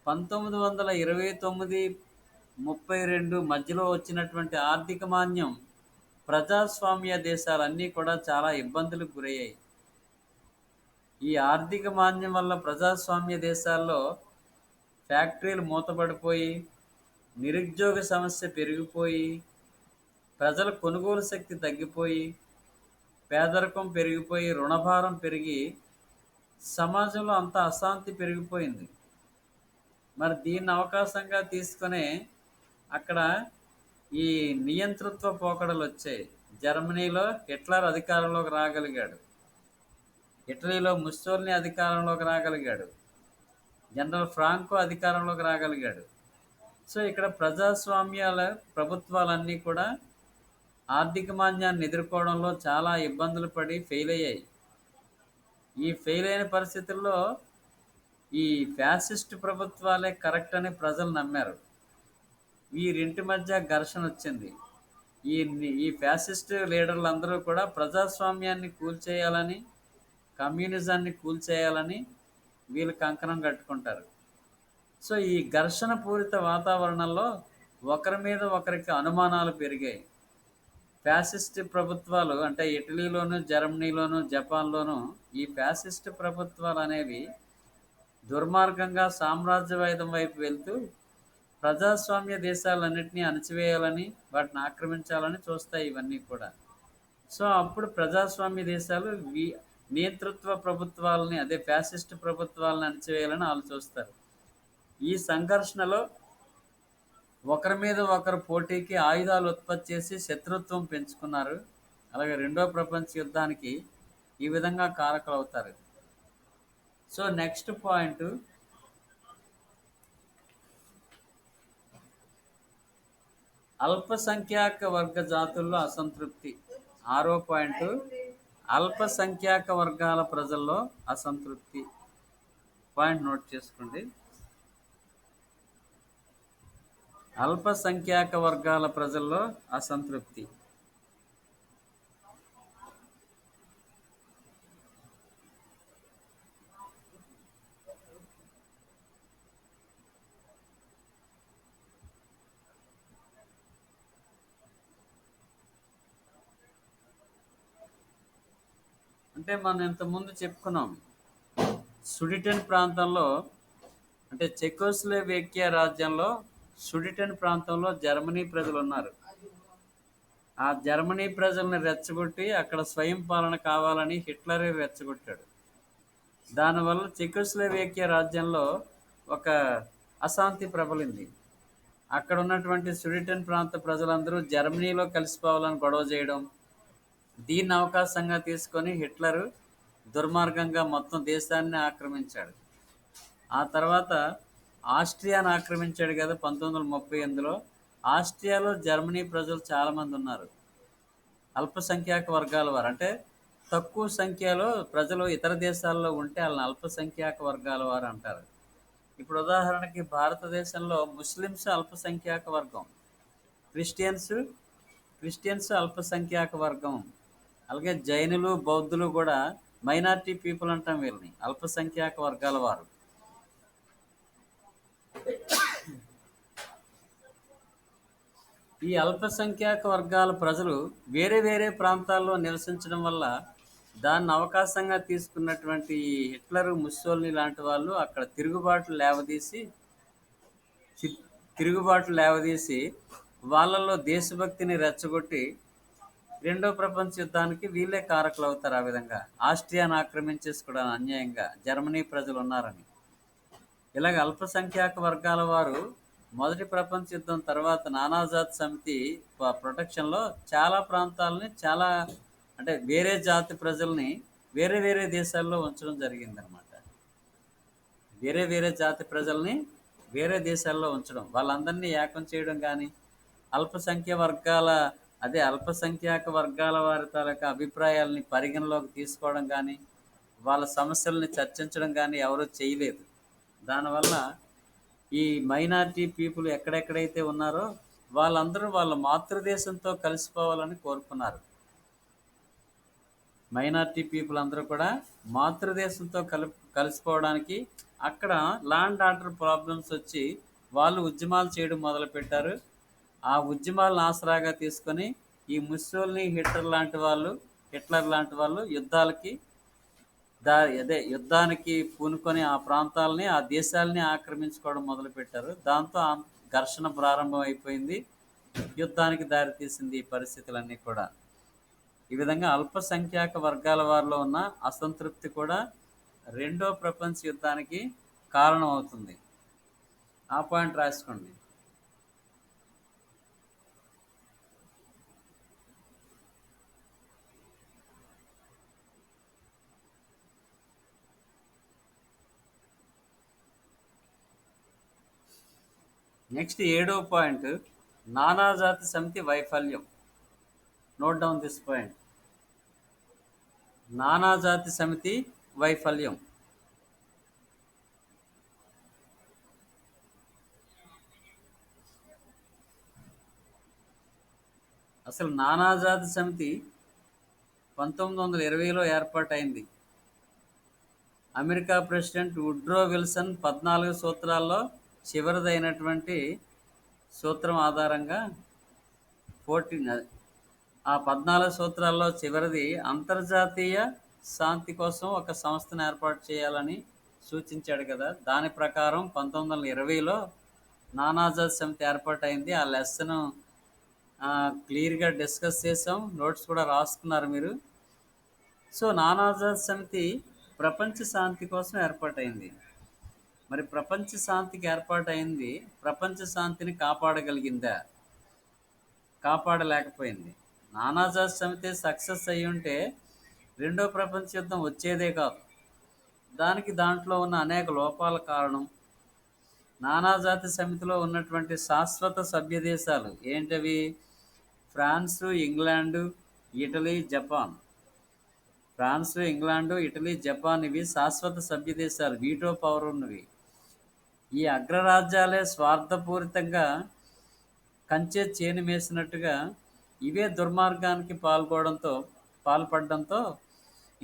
[SPEAKER 1] 1929-32 మధ్యలో వచ్చినటువంటి ఆర్థిక మాంద్యం ప్రజాస్వామ్య దేశాలన్నీ కూడా చాలా ఇబ్బందులకు గురయ్యాయి. ఈ ఆర్థిక మాంద్యం వల్ల ప్రజాస్వామ్య దేశాల్లో ఫ్యాక్టరీలు మూతపడిపోయి, నిరుద్యోగ సమస్య పెరిగిపోయి, ప్రజల కొనుగోలు శక్తి తగ్గిపోయి, పేదరికం పెరిగిపోయి, రుణభారం పెరిగి సమాజంలో అంతా అశాంతి పెరిగిపోయింది. మరి దీన్ని అవకాశంగా తీసుకునే అక్కడ ఈ నియంతృత్వ పోకడలు వచ్చాయి. జర్మనీలో హిట్లర్ అధికారంలోకి రాగలిగాడు, ఇటలీలో ముస్సోలిని అధికారంలోకి రాగలిగాడు, జనరల్ ఫ్రాంకో అధికారంలోకి రాగలిగాడు. సో ఇక్కడ ప్రజాస్వామ్యాల ప్రభుత్వాలన్నీ కూడా ఆర్థిక మాంద్యాన్ని ఎదుర్కోవడంలో చాలా ఇబ్బందులు పడి ఫెయిల్ అయ్యాయి. ఈ ఫెయిల్ అయిన పరిస్థితుల్లో ఈ ఫ్యాసిస్ట్ ప్రభుత్వాలే కరెక్ట్ అని ప్రజలు నమ్మారు. వీరింటి మధ్య ఘర్షణ వచ్చింది. ఈ ఈ ఫ్యాసిస్ట్ లీడర్లు అందరూ కూడా ప్రజాస్వామ్యాన్ని కూల్చేయాలని, కమ్యూనిజాన్ని కూల్చేయాలని వీళ్ళు కంకణం కట్టుకుంటారు. సో ఈ ఘర్షణ పూరిత వాతావరణంలో ఒకరి మీద ఒకరికి అనుమానాలు పెరిగాయి. ఫ్యాసిస్ట్ ప్రభుత్వాలు అంటే ఇటలీలోను, జర్మనీలోను, జపాన్లోను ఈ ఫ్యాసిస్ట్ ప్రభుత్వాలు అనేవి దుర్మార్గంగా సామ్రాజ్యవాదం వైపు వెళ్తూ ప్రజాస్వామ్య దేశాలన్నింటినీ అణచివేయాలని, వాటిని ఆక్రమించాలని చూస్తాయి ఇవన్నీ కూడా. సో అప్పుడు ప్రజాస్వామ్య దేశాలు నియంతృత్వ ప్రభుత్వాలని, అదే ఫ్యాసిస్ట్ ప్రభుత్వాలను అణచివేయాలని వాళ్ళు చూస్తారు. ఈ సంఘర్షణలో ఒకరి మీద ఒకరు పోటీకి ఆయుధాలు ఉత్పత్తి చేసి శత్రుత్వం పెంచుకున్నారు. అలాగే రెండో ప్రపంచ యుద్ధానికి ఈ విధంగా కారకులు అవుతారు. సో నెక్స్ట్ పాయింట్, అల్పసంఖ్యాక వర్గ జాతుల్లో అసంతృప్తి. ఆరో పాయింట్, అల్పసంఖ్యాక వర్గాల ప్రజల్లో అసంతృప్తి. పాయింట్ నోట్ చేసుకోండి. అల్పసంఖ్యాక వర్గాల ప్రజల్లో అసంతృప్తి. అంటే మనం ఇంతకుముందు చెప్పుకున్నాం, సుడిటెన్ ప్రాంతంలో అంటే చెకోస్లోవేకియా రాజ్యంలో సుడిటెన్ ప్రాంతంలో జర్మనీ ప్రజలు ఉన్నారు. ఆ జర్మనీ ప్రజల్ని రెచ్చగొట్టి అక్కడ స్వయం పాలన కావాలని హిట్లరే రెచ్చగొట్టాడు. దానివల్ల చెకోస్లోవేకియా రాజ్యంలో ఒక అశాంతి ప్రబలింది. అక్కడ ఉన్నటువంటి సుడిటెన్ ప్రాంత ప్రజలందరూ జర్మనీలో కలిసిపోవాలని గొడవ చేయడం, దీన్ని అవకాశంగా తీసుకొని హిట్లరు దుర్మార్గంగా మొత్తం దేశాన్ని ఆక్రమించాడు. ఆ తర్వాత ఆస్ట్రియాను ఆక్రమించాడు కదా 1938లో. ఆస్ట్రియాలో జర్మనీ ప్రజలు చాలామంది ఉన్నారు, అల్పసంఖ్యాక వర్గాల వారు. అంటే తక్కువ సంఖ్యలో ప్రజలు ఇతర దేశాల్లో ఉంటే వాళ్ళని అల్పసంఖ్యాక వర్గాల వారు అంటారు. ఇప్పుడు ఉదాహరణకి భారతదేశంలో ముస్లిమ్స్ అల్పసంఖ్యాక వర్గం, క్రిస్టియన్స్ అల్పసంఖ్యాక వర్గం, అలాగే జైనులు, బౌద్ధులు కూడా మైనారిటీ పీపుల్ అంటాం వీళ్ళని, అల్పసంఖ్యాక వర్గాల వారు. ఈ అల్పసంఖ్యాక వర్గాల ప్రజలు వేరే వేరే ప్రాంతాల్లో నివసించడం వల్ల దాన్ని అవకాశంగా తీసుకున్నటువంటి హిట్లరు, ముస్సోలిని లాంటి వాళ్ళు అక్కడ తిరుగుబాట్లు లేవదీసి వాళ్ళల్లో దేశభక్తిని రెచ్చగొట్టి రెండో ప్రపంచ యుద్ధానికి వీళ్ళే కారకులు అవుతారు. ఆ విధంగా ఆస్ట్రియాను ఆక్రమించేసుకోవడానికి అన్యాయంగా జర్మనీ ప్రజలు ఉన్నారని. ఇలాగ అల్పసంఖ్యాక వర్గాల వారు మొదటి ప్రపంచ యుద్ధం తర్వాత నానాజాతి సమితి ప్రొటెక్షన్లో చాలా ప్రాంతాలని, చాలా అంటే వేరే జాతి ప్రజల్ని వేరే వేరే దేశాల్లో ఉంచడం జరిగిందనమాట. వేరే వేరే జాతి ప్రజల్ని వేరే దేశాల్లో ఉంచడం, వాళ్ళందరినీ ఏకం చేయడం కానీ, అల్పసంఖ్యాక వర్గాల వారి తాలూకా అభిప్రాయాలని పరిగణలోకి తీసుకోవడం కానీ, వాళ్ళ సమస్యల్ని చర్చించడం కానీ ఎవరూ చేయలేదు. దానివల్ల ఈ మైనారిటీ పీపుల్ ఎక్కడెక్కడైతే ఉన్నారో వాళ్ళందరూ వాళ్ళ మాతృదేశంతో కలిసిపోవాలని కోరుకున్నారు. మైనారిటీ పీపుల్ అందరూ కూడా మాతృదేశంతో కలిసిపోవడానికి అక్కడ ల్యాండ్ ఆర్డర్ ప్రాబ్లమ్స్ వచ్చి వాళ్ళు ఉద్యమాలు చేయడం మొదలుపెట్టారు. ఆ ఉద్యమాలను ఆసరాగా తీసుకొని ఈ ముస్సోల్ని హిట్లర్ లాంటి వాళ్ళు యుద్ధానికి పూనుకొని ఆ ప్రాంతాలని ఆ దేశాలని ఆక్రమించుకోవడం మొదలుపెట్టారు. దాంతో ఘర్షణ ప్రారంభం అయిపోయింది. యుద్ధానికి దారితీసింది ఈ పరిస్థితులన్నీ కూడా. ఈ విధంగా అల్పసంఖ్యాక వర్గాల వారిలో ఉన్న అసంతృప్తి కూడా రెండో ప్రపంచ యుద్ధానికి కారణం అవుతుంది. ఆ పాయింట్ రాసుకోండి. నెక్స్ట్ 7వ పాయింట్, నానాజాతి సమితి వైఫల్యం. Note down this point. నానాజాతి సమితి వైఫల్యం. అసలు నానాజాతి సమితి 1920లో ఏర్పాటైంది. అమెరికా ప్రెసిడెంట్ వుడ్రో విల్సన్ 14 సూత్రాల్లో చివరిదైనటువంటి సూత్రం ఆధారంగా 14 ఆ 14 సూత్రాల్లో చివరిది అంతర్జాతీయ శాంతి కోసం ఒక సంస్థను ఏర్పాటు చేయాలని సూచించాడు కదా. దాని ప్రకారం 1920లో నానాజాతి సమితి ఏర్పాటైంది. ఆ లెసన్ క్లియర్గా డిస్కస్ చేసాం, నోట్స్ కూడా రాసుకున్నారు మీరు. సో నానాజాతి సమితి ప్రపంచ శాంతి కోసం ఏర్పాటైంది. మరి ప్రపంచ శాంతికి ఏర్పాటైంది, ప్రపంచ శాంతిని కాపాడగలిగిందా? కాపాడలేకపోయింది. నానాజాతి సమితి సక్సెస్ అయ్యి ఉంటే రెండో ప్రపంచ యుద్ధం వచ్చేదే కాదు. దాంట్లో ఉన్న అనేక లోపాల కారణం నానాజాతి సమితిలో ఉన్నటువంటి శాశ్వత సభ్య దేశాలు ఏంటవి? France, England, Italy, Japan. France, England, Italy, Japan ఇవి శాశ్వత సభ్య దేశాలు, వీటో పవర్ ఉన్నవి. ఈ అగ్రరాజ్యాలే స్వార్థపూరితంగా కంచె చేను మేసినట్టుగా ఇవే దుర్మార్గానికి పాల్పడడంతో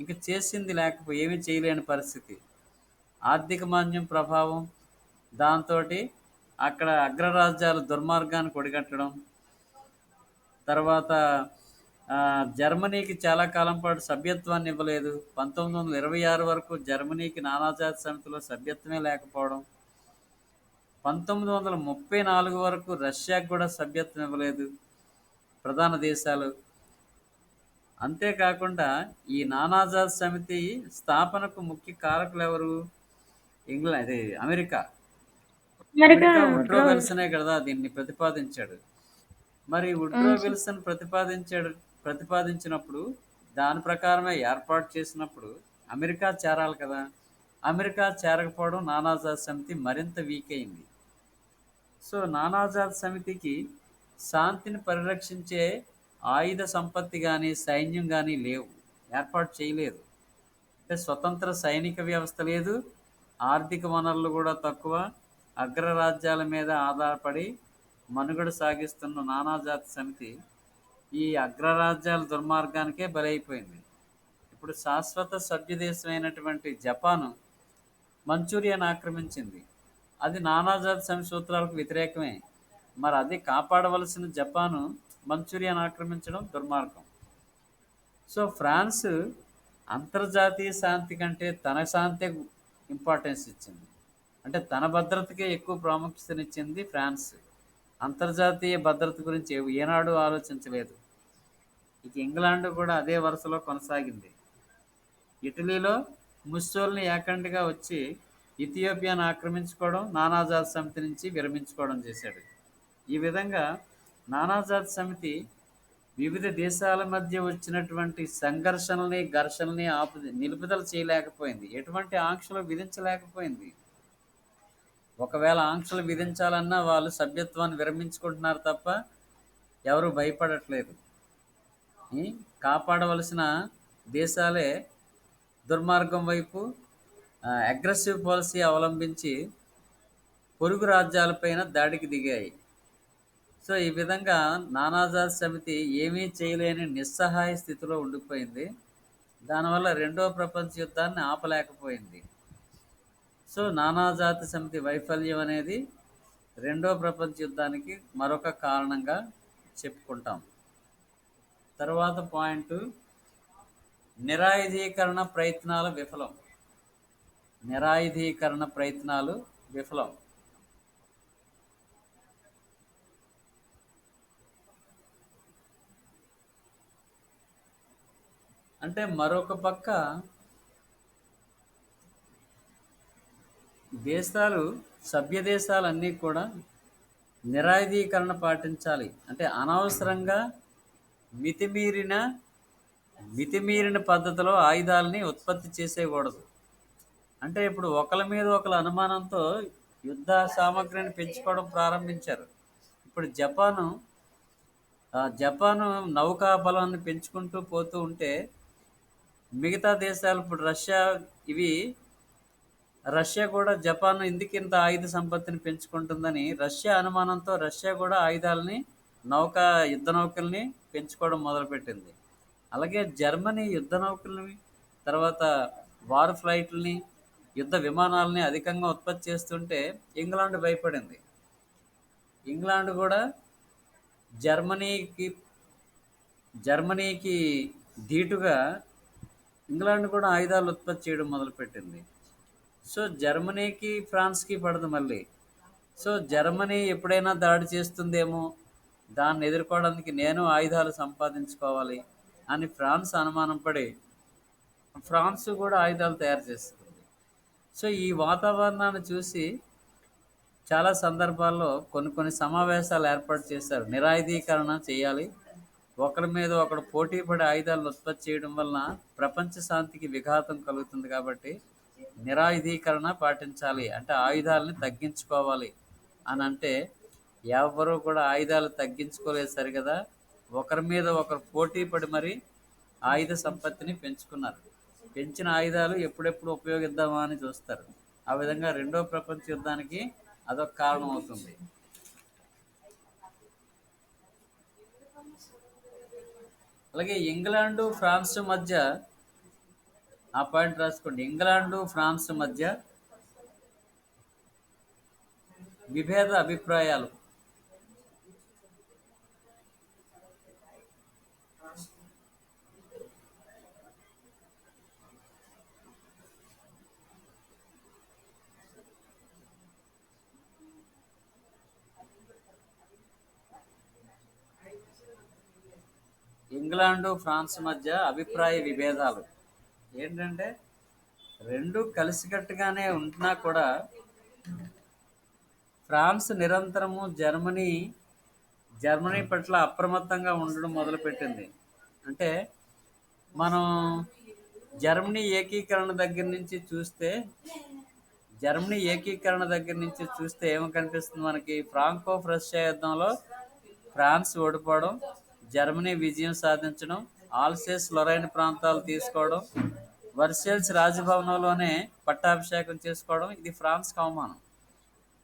[SPEAKER 1] ఇంక చేసింది లేకపోయి ఏమీ చేయలేని పరిస్థితి. ఆర్థిక మాంద్యం ప్రభావం, దాంతో అక్కడ అగ్రరాజ్యాలు దుర్మార్గానికి ఒడిగట్టడం. తర్వాత జర్మనీకి చాలా కాలం పాటు సభ్యత్వాన్ని ఇవ్వలేదు. 1926 వరకు జర్మనీకి నానాజాతి సమితిలో సభ్యత్వమే లేకపోవడం. 1934 వరకు రష్యాకు కూడా సభ్యత్వం ఇవ్వలేదు ప్రధాన దేశాలు. అంతేకాకుండా ఈ నానాజాతి సమితి స్థాపనకు ముఖ్య కారకులు ఎవరు? అమెరికా వుడ్రో విల్సనే కదా దీన్ని ప్రతిపాదించాడు. మరి వుడ్రో విల్సన్ ప్రతిపాదించినప్పుడు దాని ప్రకారమే ఏర్పాటు చేసినప్పుడు అమెరికా చేరాలి కదా. అమెరికా చేరకపోవడం నానాజాతి సమితి మరింత వీక్ అయింది. సో నానాజాతి సమితికి శాంతిని పరిరక్షించే ఆయుధ సంపత్తి కానీ సైన్యం కానీ లేవు, ఏర్పాటు చేయలేదు. అంటే స్వతంత్ర సైనిక వ్యవస్థ లేదు, ఆర్థిక వనరులు కూడా తక్కువ. అగ్రరాజ్యాల మీద ఆధారపడి మనుగడ సాగిస్తున్న నానాజాతి సమితి ఈ అగ్రరాజ్యాల దుర్మార్గానికే బలైపోయింది. ఇప్పుడు శాశ్వత సభ్యదేశమైనటువంటి జపాను మంచూరియాను ఆక్రమించింది. అది నానాజాతి సమితి సూత్రాలకు వ్యతిరేకమే. మరి అది కాపాడవలసిన జపాను మంచూరియాను ఆక్రమించడం దుర్మార్గం. సో ఫ్రాన్స్ అంతర్జాతీయ శాంతి కంటే తన శాంతి ఇంపార్టెన్స్ ఇచ్చింది. అంటే తన భద్రతకే ఎక్కువ ప్రాముఖ్యతనిచ్చింది ఫ్రాన్స్. అంతర్జాతీయ భద్రత గురించి ఏనాడు ఆలోచించలేదు. ఇక ఇంగ్లాండ్ కూడా అదే వరుసలో కొనసాగింది. ఇటలీలో ముస్సోల్ని ఏకండిగా వచ్చి ఇథియోపియాను ఆక్రమించుకోవడం, నానాజాతి సమితి నుంచి విరమించుకోవడం చేశాడు. ఈ విధంగా నానాజాతి సమితి వివిధ దేశాల మధ్య వచ్చినటువంటి ఘర్షణల్ని నిలుపుదల చేయలేకపోయింది. ఎటువంటి ఆంక్షలు విధించలేకపోయింది. ఒకవేళ ఆంక్షలు విధించాలన్నా వాళ్ళు సభ్యత్వాన్ని విరమించుకుంటున్నారు తప్ప ఎవరు భయపడట్లేదు. కాపాడవలసిన దేశాలే దుర్మార్గం వైపు అగ్రెసివ్ పాలసీ అవలంబించి పొరుగు రాజ్యాలపైన దాడికి దిగాయి. సో ఈ విధంగా నానాజాతి సమితి ఏమీ చేయలేని నిస్సహాయ స్థితిలో ఉండిపోయింది. దానివల్ల రెండో ప్రపంచ యుద్ధాన్ని ఆపలేకపోయింది. సో నానాజాతి సమితి వైఫల్యం అనేది రెండో ప్రపంచ యుద్ధానికి మరొక కారణంగా చెప్పుకుంటాం. తర్వాత పాయింట్, నిరాయుధీకరణ ప్రయత్నాలు విఫలం. నిరాయుధీకరణ ప్రయత్నాలు విఫలం. అంటే మరొక పక్క దేశాలు, సభ్య దేశాలన్నీ కూడా నిరాయుధీకరణ పాటించాలి. అంటే అనవసరంగా మితిమీరిన మితిమీరిన పద్ధతిలో ఆయుధాలని ఉత్పత్తి చేసేయకూడదు. అంటే ఇప్పుడు ఒకరి మీద ఒకరు అనుమానంతో యుద్ధ సామగ్రిని పెంచుకోవడం ప్రారంభించారు. ఇప్పుడు జపాను నౌకా బలాన్ని పెంచుకుంటూ పోతూ ఉంటే మిగతా దేశాలు, ఇప్పుడు ఇవి రష్యా కూడా జపాన్ ఎందుకు ఇంత ఆయుధ సంపత్తిని పెంచుకుంటుందని రష్యా అనుమానంతో రష్యా కూడా ఆయుధాలని, యుద్ధ నౌకల్ని పెంచుకోవడం మొదలుపెట్టింది. అలాగే జర్మనీ యుద్ధ నౌకల్ని, తర్వాత వార్ ఫ్లైట్లని, యుద్ధ విమానాలని అధికంగా ఉత్పత్తి చేస్తుంటే ఇంగ్లాండ్ భయపడింది. ఇంగ్లాండ్ కూడా జర్మనీకి జర్మనీకి ధీటుగా ఇంగ్లాండ్ కూడా ఆయుధాలు ఉత్పత్తి చేయడం మొదలుపెట్టింది. సో జర్మనీకి ఫ్రాన్స్కి పడదు మళ్ళీ. సో జర్మనీ ఎప్పుడైనా దాడి చేస్తుందేమో, దాన్ని ఎదుర్కోవడానికి నేను ఆయుధాలు సంపాదించుకోవాలి అని ఫ్రాన్స్ అనుమానం పడి ఫ్రాన్స్ కూడా ఆయుధాలు తయారు చేస్తుంది. సో ఈ వాతావరణాన్ని చూసి చాలా సందర్భాల్లో కొన్ని కొన్ని సమావేశాలు ఏర్పాటు చేశారు. నిరాయుధీకరణ చేయాలి, ఒకరి మీద ఒకడు పోటీ పడి ఆయుధాలను ఉత్పత్తి చేయడం వలన ప్రపంచ శాంతికి విఘాతం కలుగుతుంది. కాబట్టి నిరాయుధీకరణ పాటించాలి, అంటే ఆయుధాలని తగ్గించుకోవాలి అని అంటే ఎవరు కూడా ఆయుధాలు తగ్గించుకోలేదు సరికదా, ఒకరి మీద ఒకరు పోటీ పడి మరి ఆయుధ సంపత్తిని పెంచుకున్నారు. పెంచిన ఆయుధాలు ఎప్పుడెప్పుడు ఉపయోగిద్దామా అని చూస్తారు. ఆ విధంగా రెండో ప్రపంచ యుద్ధానికి అదొక కారణం అవుతుంది. అలాగే ఇంగ్లాండు ఫ్రాన్స్ మధ్య, ఆ పాయింట్ రాసుకోండి, ఇంగ్లాండు ఫ్రాన్స్ మధ్య విభేద అభిప్రాయాలు. ఇంగ్లాండు ఫ్రాన్స్ మధ్య అభిప్రాయ విభేదాలు ఏంటంటే, రెండు కలిసికట్టుగానే ఉంటున్నా కూడా ఫ్రాన్స్ నిరంతరము జర్మనీ పట్ల అప్రమత్తంగా ఉండడం మొదలుపెట్టింది. అంటే మనం జర్మనీ ఏకీకరణ దగ్గర నుంచి చూస్తే ఏమి కనిపిస్తుంది మనకి? ఫ్రాంకో రష్యా యుద్ధంలో ఫ్రాన్స్ ఓడిపోవడం, జర్మనీ విజయం సాధించడం, ఆల్సేస్ లొరైన్ ప్రాంతాలు తీసుకోవడం, వర్సెల్స్ రాజభవనంలోనే పట్టాభిషేకం చేసుకోవడం, ఇది ఫ్రాన్స్కి అవమానం.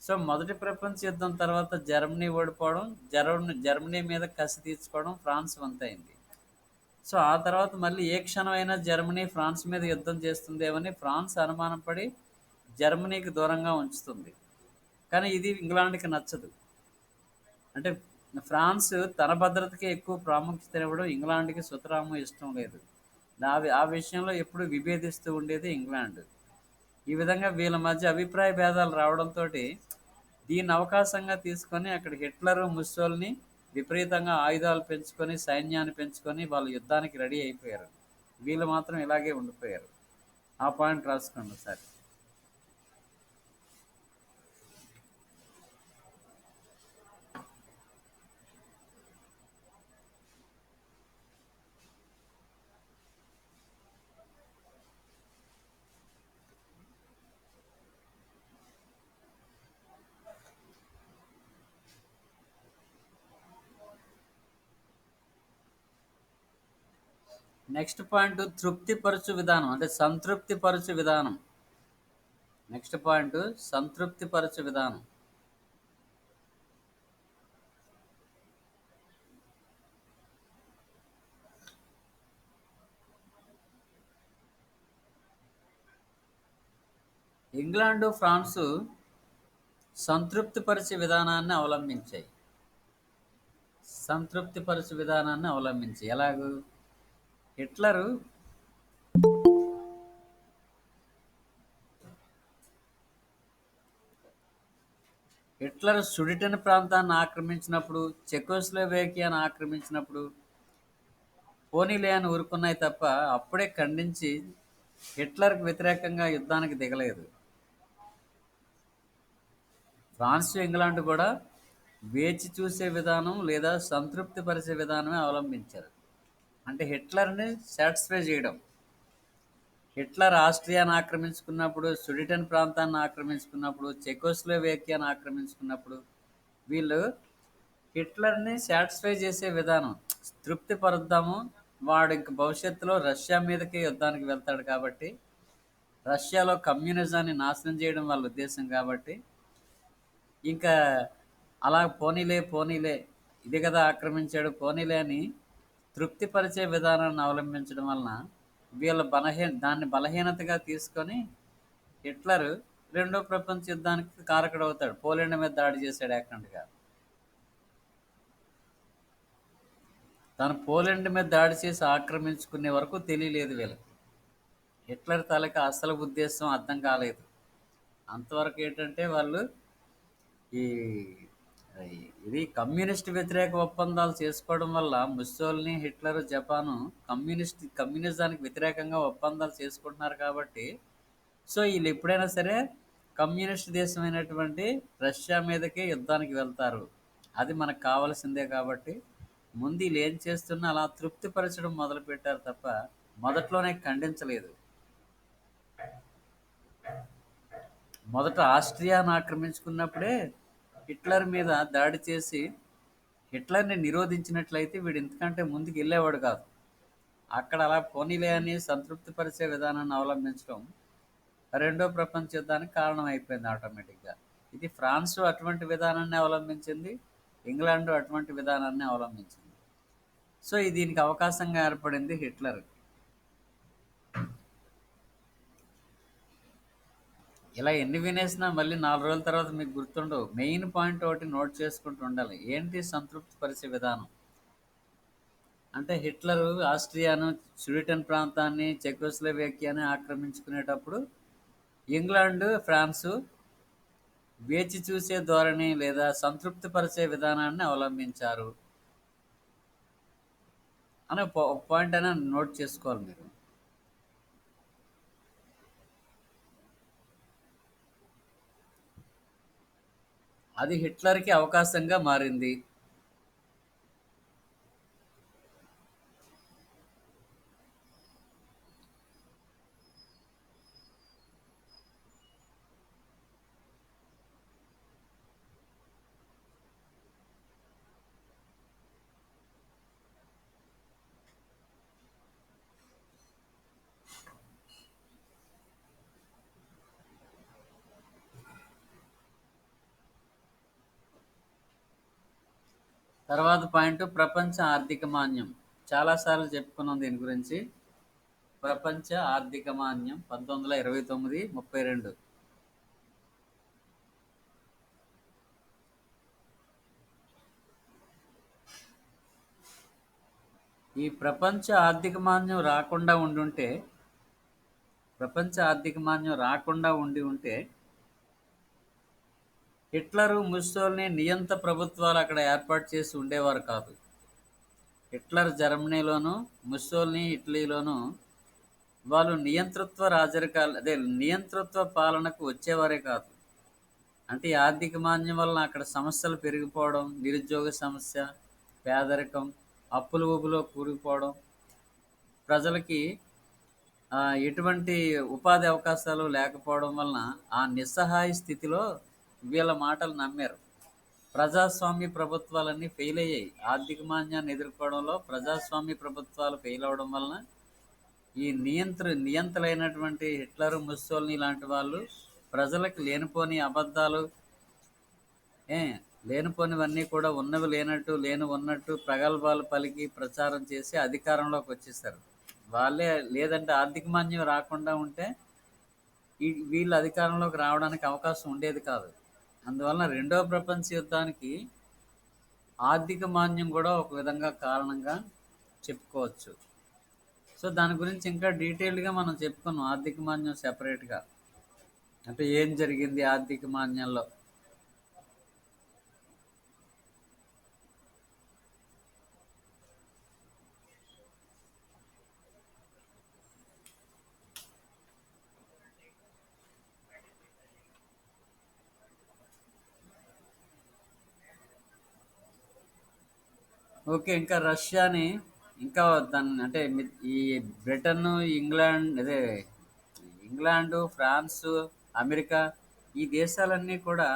[SPEAKER 1] సో మొదటి ప్రపంచ యుద్ధం తర్వాత జర్మనీ ఓడిపోవడం, జర్మనీ మీద కసి తీర్చుకోవడం ఫ్రాన్స్ వంతైంది. సో ఆ తర్వాత మళ్ళీ ఏ క్షణమైనా జర్మనీ ఫ్రాన్స్ మీద యుద్ధం చేస్తుందేమని ఫ్రాన్స్ అనుమానం పడి జర్మనీకి దూరంగా ఉంచుతుంది. కానీ ఇది ఇంగ్లాండ్కి నచ్చదు. అంటే ఫ్రాన్స్ తన భద్రతకి ఎక్కువ ప్రాముఖ్యత ఇవ్వడం ఇంగ్లాండ్కి సుతరాము ఇష్టం లేదు. ఆ విషయంలో ఎప్పుడు విభేదిస్తూ ఉండేది ఇంగ్లాండ్. ఈ విధంగా వీళ్ళ మధ్య అభిప్రాయ భేదాలు రావడంతో దీన్ని అవకాశంగా తీసుకొని అక్కడ హిట్లర్, ముస్సోల్ని విపరీతంగా ఆయుధాలు పెంచుకొని, సైన్యాన్ని పెంచుకొని వాళ్ళు యుద్ధానికి రెడీ అయిపోయారు. వీళ్ళు మాత్రం ఇలాగే ఉండిపోయారు. ఆ పాయింట్ రాసుకోండి సార్. నెక్స్ట్ పాయింట్, తృప్తిపరచు విధానం, అంటే సంతృప్తిపరచు విధానం. నెక్స్ట్ పాయింట్, సంతృప్తిపరచు విధానం. ఇంగ్లాండు ఫ్రాన్సు సంతృప్తిపరిచే విధానాన్ని అవలంబించాయి. సంతృప్తిపరచు విధానాన్ని అవలంబించి ఎలాగూ హిట్లరు హిట్లర్ సుడిటెన్ ప్రాంతాన్ని ఆక్రమించినప్పుడు, చెకోస్లోవేకియాను ఆక్రమించినప్పుడు పోనీలే అని ఊరుకున్నాయి తప్ప అప్పుడే ఖండించి హిట్లర్కి వ్యతిరేకంగా యుద్ధానికి దిగలేదు. ఫ్రాన్స్ ఇంగ్లాండ్ కూడా వేచి చూసే విధానం లేదా సంతృప్తి పరిచే విధానమే అవలంబించారు. అంటే హిట్లర్ని సాటిస్ఫై చేయడం. హిట్లర్ ఆస్ట్రియాను ఆక్రమించుకున్నప్పుడు, సుడిటెన్ ప్రాంతాన్ని ఆక్రమించుకున్నప్పుడు, చెకోస్లోవేకియాను ఆక్రమించుకున్నప్పుడు వీళ్ళు హిట్లర్ని సాటిస్ఫై చేసే విధానం, తృప్తి పరుద్దాము, వాడు ఇంక భవిష్యత్తులో రష్యా మీదకే యుద్ధానికి వెళ్తాడు కాబట్టి, రష్యాలో కమ్యూనిజాన్ని నాశనం చేయడం వాళ్ళ ఉద్దేశం కాబట్టి, ఇంకా అలా పోనీలే పోనీలే ఇది కదా ఆక్రమించాడు పోనీలే అని తృప్తిపరిచే విధానాన్ని అవలంబించడం వలన వీళ్ళ దాన్ని బలహీనతగా తీసుకొని హిట్లర్ రెండో ప్రపంచ యుద్ధానికి కారకుడవుతాడు. పోలాండ్ మీద దాడి చేశాడు ఏకంగా. తను పోలాండ్ మీద దాడి చేసి ఆక్రమించుకునే వరకు తెలియలేదు వీళ్ళకి. హిట్లర్ తలకి అసలు ఉద్దేశం అర్థం కాలేదు. అంతవరకు ఏంటంటే వాళ్ళు ఈ ఇది కమ్యూనిస్ట్ వ్యతిరేక ఒప్పందాలు చేసుకోవడం వల్ల ముస్సోలిని, హిట్లర్, జపాను కమ్యూనిజానికి వ్యతిరేకంగా ఒప్పందాలు చేసుకుంటున్నారు కాబట్టి, సో వీళ్ళు ఎప్పుడైనా సరే కమ్యూనిస్ట్ దేశమైనటువంటి రష్యా మీదకే యుద్ధానికి వెళ్తారు, అది మనకు కావాల్సిందే కాబట్టి ముందు వీళ్ళు ఏం చేస్తున్నా అలా తృప్తిపరచడం మొదలుపెట్టారు తప్ప మొదట్లోనే ఖండించలేదు. మొదట ఆస్ట్రియాను ఆక్రమించుకున్నప్పుడే హిట్లర్ మీద దాడి చేసి హిట్లర్ని నిరోధించినట్లయితే వీడు ఇంతకంటే ముందుకు వెళ్ళేవాడు కాదు. అక్కడ అలా పోనీలే అని సంతృప్తిపరిచే విధానాన్ని అవలంబించడం రెండో ప్రపంచ యుద్ధానికి కారణం అయిపోయింది ఆటోమేటిక్గా. ఇది ఫ్రాన్స్ అటువంటి విధానాన్ని అవలంబించింది, ఇంగ్లాండ్ అటువంటి విధానాన్ని అవలంబించింది. సో దీనికి అవకాశంగా ఏర్పడింది హిట్లర్. ఇలా ఎన్ని వినేసినా మళ్ళీ 4 రోజుల తర్వాత మీకు గుర్తుండవు. మెయిన్ పాయింట్ ఒకటి నోట్ చేసుకుంటూ ఉండాలి. ఏంటి సంతృప్తి పరిచే విధానం అంటే, హిట్లరు ఆస్ట్రియాను, స్వీడన్ ప్రాంతాన్ని, చెకోస్లోవేకియాని ఆక్రమించుకునేటప్పుడు ఇంగ్లాండ్, ఫ్రాన్సు వేచి చూసే ధోరణి లేదా సంతృప్తి పరిచే విధానాన్ని అవలంబించారు అనే పాయింట్ అయినా నోట్ చేసుకోవాలి మీరు. అది హిట్లర్కి అవకాశంగా మారింది. తర్వాత పాయింట్ ప్రపంచ ఆర్థిక మాన్యం. చాలాసార్లు చెప్పుకున్నాం దీని గురించి. ప్రపంచ ఆర్థిక మాన్యం 1929-32. ఈ ప్రపంచ ఆర్థిక మాన్యం రాకుండా ఉంటే హిట్లరు, ముస్సోలిని నియంత ప్రభుత్వాలు అక్కడ ఏర్పాటు చేసి ఉండేవారు కాదు. హిట్లర్ జర్మనీలోను, ముస్సోలిని ఇటలీలోను వాళ్ళు నియంతృత్వ పాలనకు వచ్చేవారే కాదు. అంటే ఈ ఆర్థిక మాన్యం వలన అక్కడ సమస్యలు పెరిగిపోవడం, నిరుద్యోగ సమస్య, పేదరికం, అప్పులు ఊబులో కూరుకుపోవడం, ప్రజలకి ఎటువంటి ఉపాధి అవకాశాలు లేకపోవడం వలన ఆ నిస్సహాయ స్థితిలో వీళ్ళ మాటలు నమ్మారు. ప్రజాస్వామ్య ప్రభుత్వాలన్నీ ఫెయిల్ అయ్యాయి. ఆర్థిక మాన్యాన్ని ఎదుర్కోవడంలో ప్రజాస్వామ్య ప్రభుత్వాలు ఫెయిల్ అవడం వలన ఈ నియంతలైనటువంటి హిట్లర్, ముస్సోలిని లాంటి వాళ్ళు ప్రజలకు లేనిపోని అబద్ధాలు, లేనిపోనివన్నీ కూడా ఉన్నవి లేనట్టు, లేని ఉన్నట్టు ప్రగల్భాలు పలికి ప్రచారం చేసి అధికారంలోకి వచ్చేసారు. వాళ్ళే లేదంటే ఆర్థిక మాన్యం రాకుండా ఉంటే వీళ్ళు అధికారంలోకి రావడానికి అవకాశం ఉండేది కాదు. అందువలన రెండో ప్రపంచ యుద్ధానికి ఆర్థిక మాంద్యం కూడా ఒక విధంగా కారణంగా చెప్పుకోవచ్చు. సో దాని గురించి ఇంకా డీటెయిల్డ్గా మనం చెప్పుకున్నాం, ఆర్థిక మాంద్యం సెపరేట్గా అంటే ఏం జరిగింది ఆర్థిక మాంద్యంలో. ఓకే, ఇంకా రష్యాని ఇంకా దాన్ని అంటే ఈ బ్రిటన్, ఇంగ్లాండ్ అదే ఇంగ్లాండు, ఫ్రాన్సు, అమెరికా ఈ దేశాలన్నీ కూడా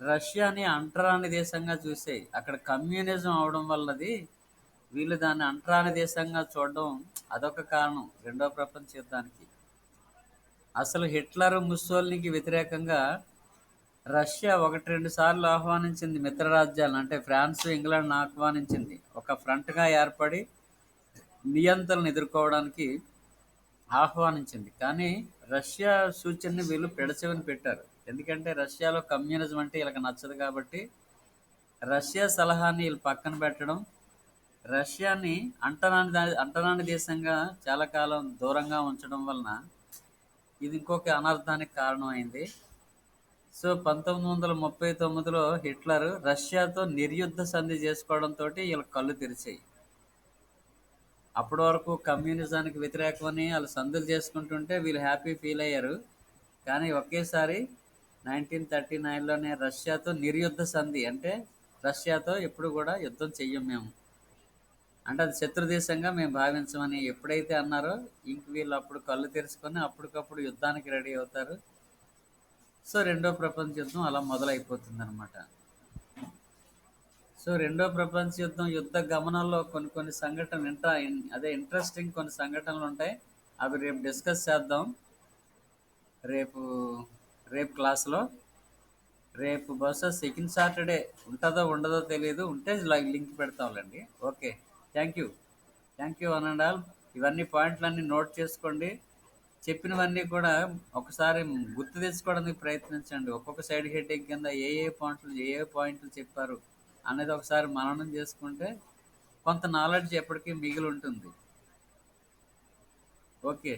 [SPEAKER 1] రష్యాని అంటరాని దేశంగా చూసాయి. అక్కడ కమ్యూనిజం అవడం వల్లది వీళ్ళు దాన్ని అంటరాని దేశంగా చూడడం అదొక కారణం రెండో ప్రపంచ యుద్ధానికి. అసలు హిట్లర్, ముస్సోలినికి వ్యతిరేకంగా రష్యా ఒకటి రెండు సార్లు ఆహ్వానించింది మిత్రరాజ్యాలను, అంటే ఫ్రాన్స్, ఇంగ్లాండ్ ఆహ్వానించింది ఒక ఫ్రంట్గా ఏర్పడి నియంత్రణను ఎదుర్కోవడానికి ఆహ్వానించింది. కానీ రష్యా సూచనని వీళ్ళు పెడచెవిన పెట్టారు. ఎందుకంటే రష్యాలో కమ్యూనిజం అంటే వీళ్ళకి నచ్చదు కాబట్టి రష్యా సలహాని వీళ్ళు పక్కన పెట్టడం, రష్యాని అంటరాని దేశంగా చాలా కాలం దూరంగా ఉంచడం వలన ఇది ఇంకొక అనర్థానికి కారణమైంది. సో 1939లో హిట్లర్ రష్యాతో నిర్యుద్ధ సంధి చేసుకోవడంతో వీళ్ళ కళ్ళు తెరిచాయి. అప్పటి వరకు కమ్యూనిజానికి వ్యతిరేకమని వాళ్ళు సంధులు చేసుకుంటుంటే వీళ్ళు హ్యాపీ ఫీల్ అయ్యారు. కానీ ఒకేసారి 1939లోనే రష్యాతో నిర్యుద్ధ సంధి, అంటే రష్యాతో ఎప్పుడు కూడా యుద్ధం చెయ్యం మేము, అంటే అది శత్రు దేశంగా మేము భావించమని ఎప్పుడైతే అన్నారో ఇంక వీళ్ళు అప్పుడు కళ్ళు తెరుచుకొని అప్పటికప్పుడు యుద్ధానికి రెడీ అవుతారు. సో రెండో ప్రపంచ యుద్ధం అలా మొదలైపోతుంది అనమాట. సో రెండో ప్రపంచ యుద్ధం యుద్ధ గమనంలో కొన్ని కొన్ని సంఘటనలు అదే ఇంట్రెస్టింగ్ కొన్ని సంఘటనలు ఉంటాయి. అవి రేపు డిస్కస్ చేద్దాం. రేపు రేపు క్లాస్లో రేపు బహుశా సెకండ్ సాటర్డే ఉంటుందో ఉండదో తెలియదు, ఉంటే లింక్ పెడతాంలేండి. Okay, thank you. Thank you one and all. ఇవన్నీ పాయింట్లన్నీ నోట్ చేసుకోండి. చెప్పినవన్నీ కూడా ఒకసారి గుర్తు తెచ్చుకోవడానికి ప్రయత్నించండి. ఒక్కొక్క సైడ్ హెడ్డింగ్ కింద ఏ పాయింట్లు చెప్పారు అనేది ఒకసారి మననం చేసుకుంటే కొంత నాలెడ్జ్ ఎప్పటికీ మిగిలి ఉంటుంది. ఓకే.